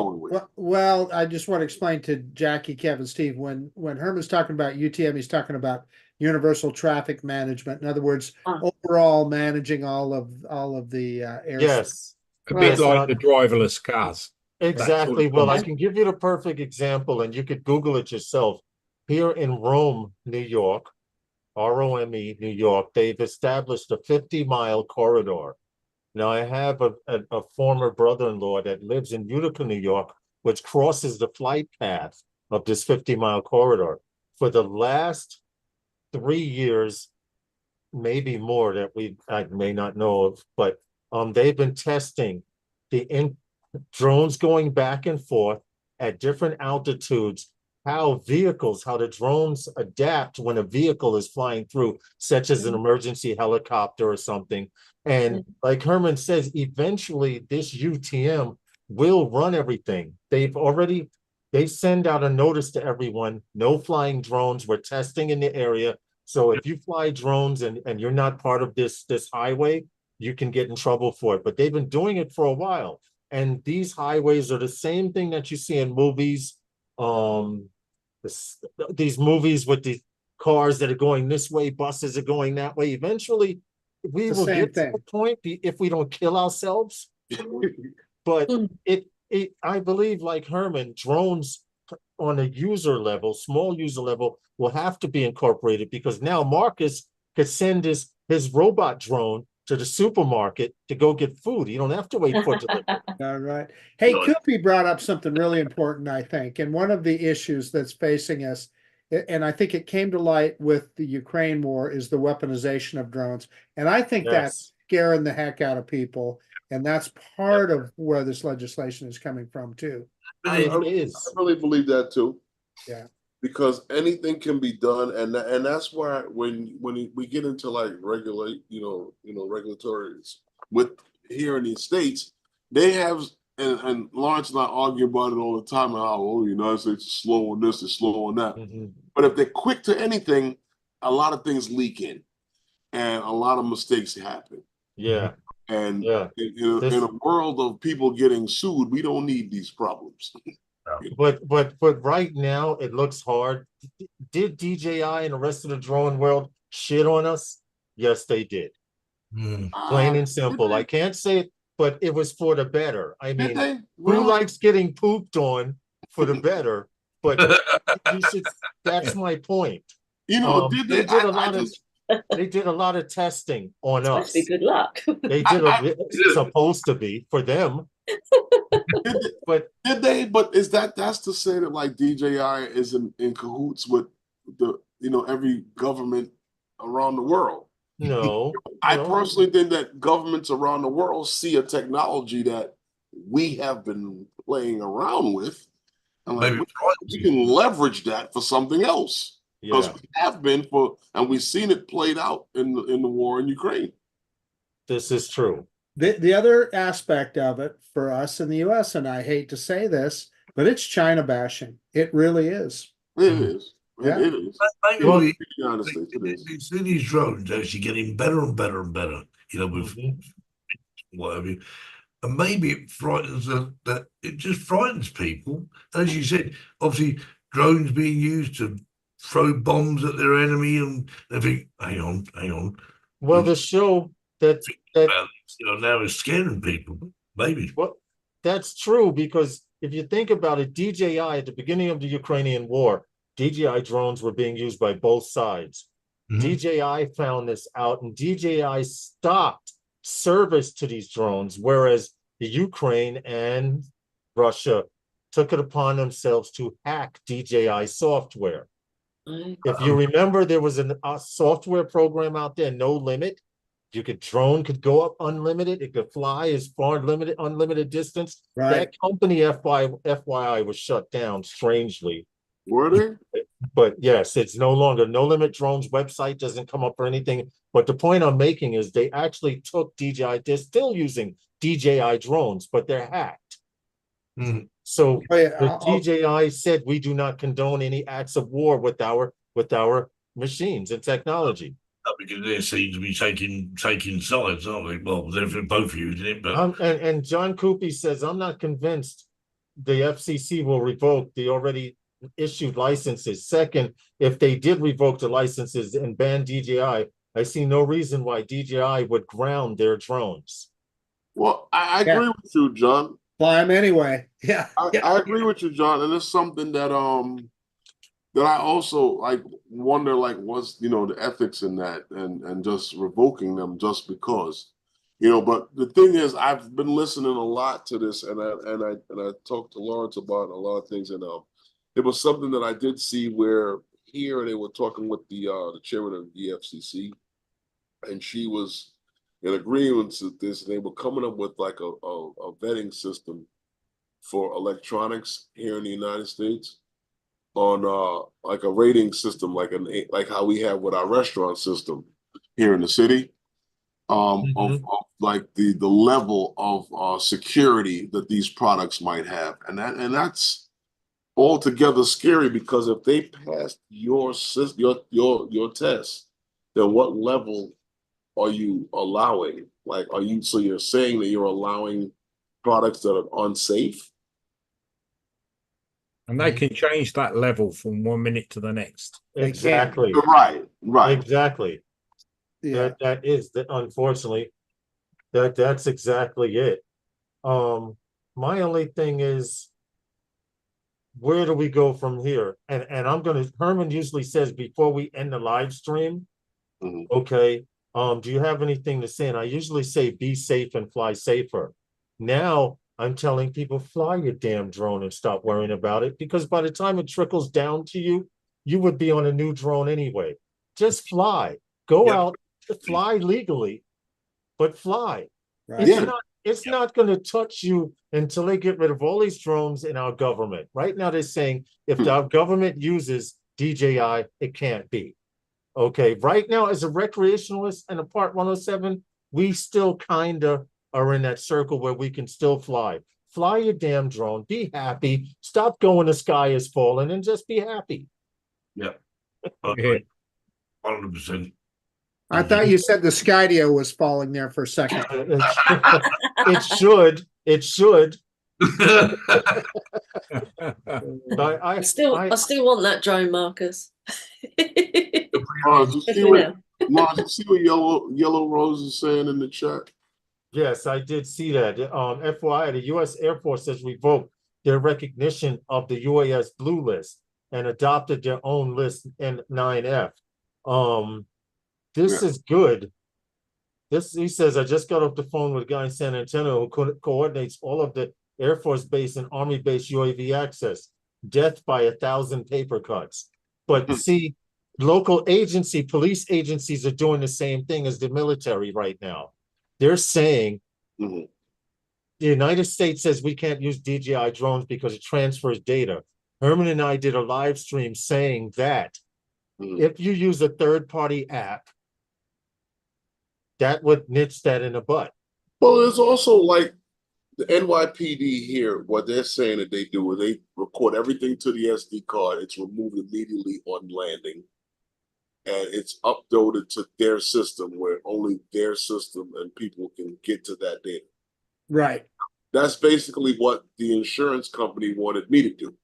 Well, I just want to explain to Jackie, Kevin, Steve, when Herman's talking about UTM, he's talking about universal traffic management. In other words, overall managing all of the air. Yes. A bit like the driverless cars. Exactly. Well, I can give you the perfect example, and you could Google it yourself. Here in Rome, New York, ROME, New York, they've established a 50-mile corridor. Now, I have a former brother-in-law that lives in Utica, New York, which crosses the flight path of this 50-mile corridor. For the last 3 years, maybe more that I may not know of, but they've been testing the drones going back and forth at different altitudes, how the drones adapt when a vehicle is flying through, such as an emergency helicopter or something. And like Herman says, eventually this UTM will run everything. They send out a notice to everyone, no flying drones. We're testing in the area. So if you fly drones and you're not part of this highway, you can get in trouble for it. But they've been doing it for a while. And these highways are the same thing that you see in movies. These movies with the cars that are going this way, buses are going that way. Eventually, we It's the will same get to thing. the point if we don't kill ourselves. But I believe, like Herman, drones on a user level, small user level, will have to be incorporated, because now Marcus could send his robot drone to the supermarket to go get food. You don't have to wait for delivery. All right. Hey, Nice. Koopy brought up something really important, I think. And one of the issues that's facing us, and I think it came to light with the Ukraine war, is the weaponization of drones. And I think that's scaring the heck out of people. And that's part of where this legislation is coming from, too. I really believe that too. Yeah. Because anything can be done, and that's why when we get into like regulatory with here in the States, they have, and Lawrence and I argue about it all the time, how the United States is slow on this, is slow on that. But if they're quick to anything, a lot of things leak in, and a lot of mistakes happen. Yeah. And in a world of people getting sued, we don't need these problems. But right now it looks hard. Did DJI and the rest of the drone world shit on us? Yes, they did. Plain and simple. I can't say it, but it was for the better. I mean, who likes getting pooped on for the better? But you should. That's my point. They did a lot of testing on us. Good luck. They did supposed to be for them. But did they? But that's to say that like DJI is in cahoots with the every government around the world? No. I personally think that governments around the world see a technology that we have been playing around with, and like we can leverage that for something else, because we have been and we've seen it played out in the war in Ukraine. This is true. The other aspect of it for us in the US, and I hate to say this, but it's China bashing. It really is. It is. Yeah. It is. Well, these drones actually getting better and better and better, with whatever. And maybe it frightens that it just frightens people. As you said, obviously drones being used to throw bombs at their enemy, and they think, hang on. Well, the show that now it's scaring people, maybe. Well, that's true, because if you think about it, DJI at the beginning of the Ukrainian war, DJI drones were being used by both sides. DJI found this out, and DJI stopped service to these drones, whereas the Ukraine and Russia took it upon themselves to hack DJI software. If you remember, there was a software program out there, No Limit. Drone could go up unlimited. It could fly as far unlimited distance. Right. That company, FYI, was shut down, strangely. Were they? But yes, it's no longer. No Limit Drones website doesn't come up or anything. But the point I'm making is they actually took DJI. They're still using DJI drones, but they're hacked. So DJI said, we do not condone any acts of war with our machines and technology. Because they seem to be taking sides, aren't they? Well, they're both using it, but and John Coopy says, I'm not convinced the FCC will revoke the already issued licenses. Second, if they did revoke the licenses and ban DJI, I see no reason why DJI would ground their drones. Well, I agree with you, John. Fly them anyway. Yeah. I agree with you, John, and it's something that that I also wonder, what's the ethics in that, and just revoking them just because, But the thing is, I've been listening a lot to this, and I talked to Lawrence about a lot of things, and it was something that I did see where here they were talking with the chairman of the FCC, and she was in agreement with this, and they were coming up with a vetting system for electronics here in the United States, on a rating system, like how we have with our restaurant system here in the city, of the level of security that these products might have, and that's altogether scary, because if they pass your test, then what level are you allowing? So you're saying that you're allowing products that are unsafe? And they can change that level from 1 minute to the next. Exactly. Right. Exactly. Yeah. That is that, unfortunately, that's exactly it. My only thing is, where do we go from here? And Herman usually says before we end the live stream, okay, do you have anything to say? And I usually say be safe and fly safer. Now I'm telling people, fly your damn drone and stop worrying about it, because by the time it trickles down to you, you would be on a new drone anyway. Just fly. Go out, fly legally, but fly. Right. It's not going to touch you until they get rid of all these drones in our government. Right now, they're saying if our government uses DJI, it can't be. Okay, right now, as a recreationalist and a Part 107, we still kind of are in that circle where we can still fly. Fly your damn drone, be happy, stop going the sky is falling, and just be happy. Yeah. Okay. 100%. I thought you said the Skydio was falling there for a second. It should. It should. I still want that drone, Marcus. Did you see what Yellow Rose is saying in the chat? Yes, I did see that. FYI, the U.S. Air Force has revoked their recognition of the UAS Blue List and adopted their own list in 9F. This is good. He says, I just got off the phone with a guy in San Antonio who coordinates all of the Air Force Base and Army Base UAV access. Death by 1,000 paper cuts. But see, local police agencies are doing the same thing as the military right now. They're saying the United States says we can't use DJI drones because it transfers data. Herman and I did a live stream saying that if you use a third-party app, that would nitch that in the butt. Well, there's also like the NYPD here, what they're saying that they do is they record everything to the SD card. It's removed immediately on landing. And it's uploaded to their system where only their system and people can get to that data. Right. That's basically what the insurance company wanted me to do.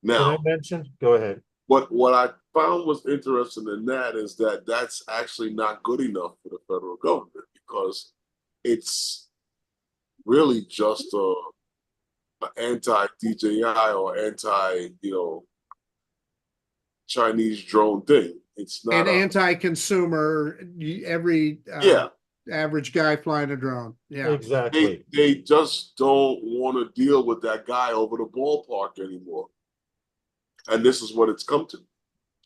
Now, Can I mention? Go ahead. What I found was interesting in that is that that's actually not good enough for the federal government, because it's really just a anti-DJI or anti, Chinese drone thing. It's not an anti-consumer. Every average guy flying a drone. Yeah, exactly. They just don't want to deal with that guy over the ballpark anymore. And this is what it's come to.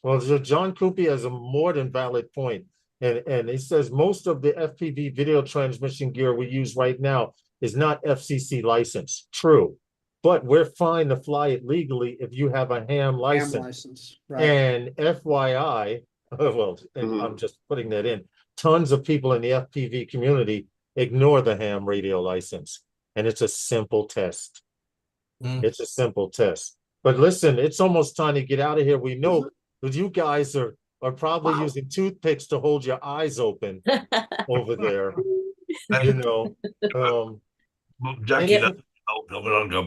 Well, so John Coopy has a more than valid point. And he says most of the FPV video transmission gear we use right now is not FCC licensed. True. But we're fine to fly it legally if you have a ham license. ham license, right? And FYI, I'm just putting that in. Tons of people in the FPV community ignore the ham radio license. And it's a simple test. It's a simple test. But listen, it's almost time to get out of here. We know that you guys are probably using toothpicks to hold your eyes open over there. Jackie,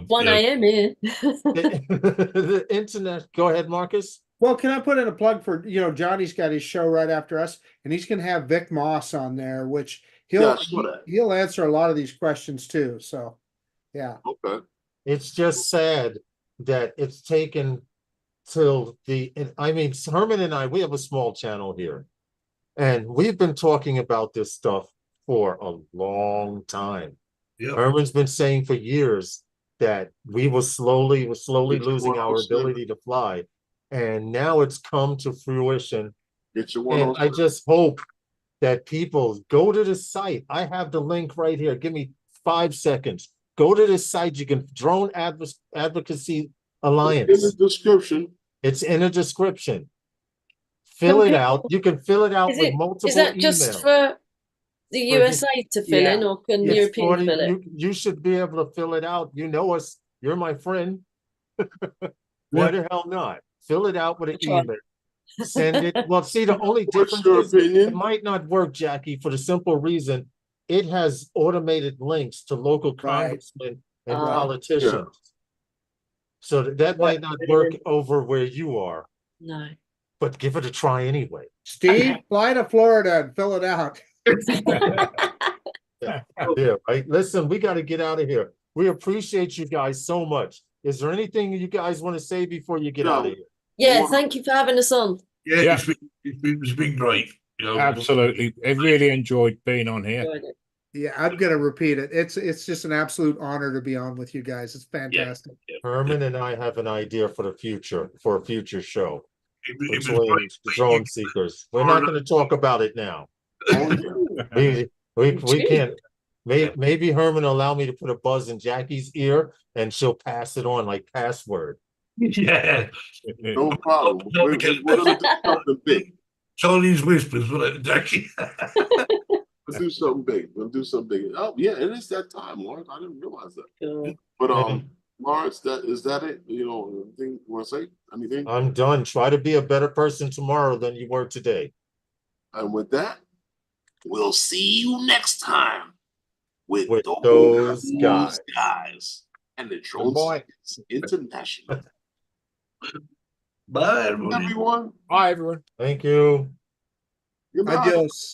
1 a.m. here. The internet. Go ahead, Marcus. Well, can I put in a plug for, Johnny's got his show right after us, and he's going to have Vic Moss on there, which he'll answer a lot of these questions too. So, yeah. Okay. It's just sad that it's taken till Herman and I, we have a small channel here, and we've been talking about this stuff for a long time. Yep. Herman's been saying for years that we were slowly losing our ability to fly, and now it's come to fruition. And I just hope that people go to the site. I have the link right here. Give me 5 seconds. Go to this site. You can Drone Advocacy Alliance. It's in the description. It's in the description. Fill it out. You can fill it out with multiple emails. Is that just for the USA to fill in, or can Europeans fill it? You should be able to fill it out. You know us. You're my friend. Why the hell not? Fill it out with an email. Send it. Well, see, the only difference is it might not work, Jackie, for the simple reason it has automated links to local congressmen and politicians. Yeah. So that might not work over where you are. No. but give it a try anyway. Steve, fly to Florida and fill it out. Yeah, right. Listen, we got to get out of here. We appreciate you guys so much. Is there anything you guys want to say before you get out of here? Yeah, thank you for having us on. Yeah, Yeah. it's been great. You know, Absolutely. I really enjoyed being on here. Enjoyed it. Yeah, I'm gonna repeat it. It's just an absolute honor to be on with you guys. It's fantastic. Herman and I have an idea for the future, for a future show it was between great. drone seekers. We're not going to talk about it now. We can't. Maybe Herman will allow me to put a buzz in Jackie's ear and she'll pass it on like password. Yeah, No problem. We're gonna do something big. Chinese whispers, wasn't it, Jackie? We'll do something big. We'll do something big. Oh yeah, it is that time, Lawrence. I didn't realize that. Cool. But Lawrence, is that it? You know, anything you want to say? Anything? I'm done. Try to be a better person tomorrow than you were today. And with that, we'll see you next time with those guys. and the Drone Seekers International. Bye, everybody. Everyone. Bye, everyone. Thank you. Goodbye. Adios.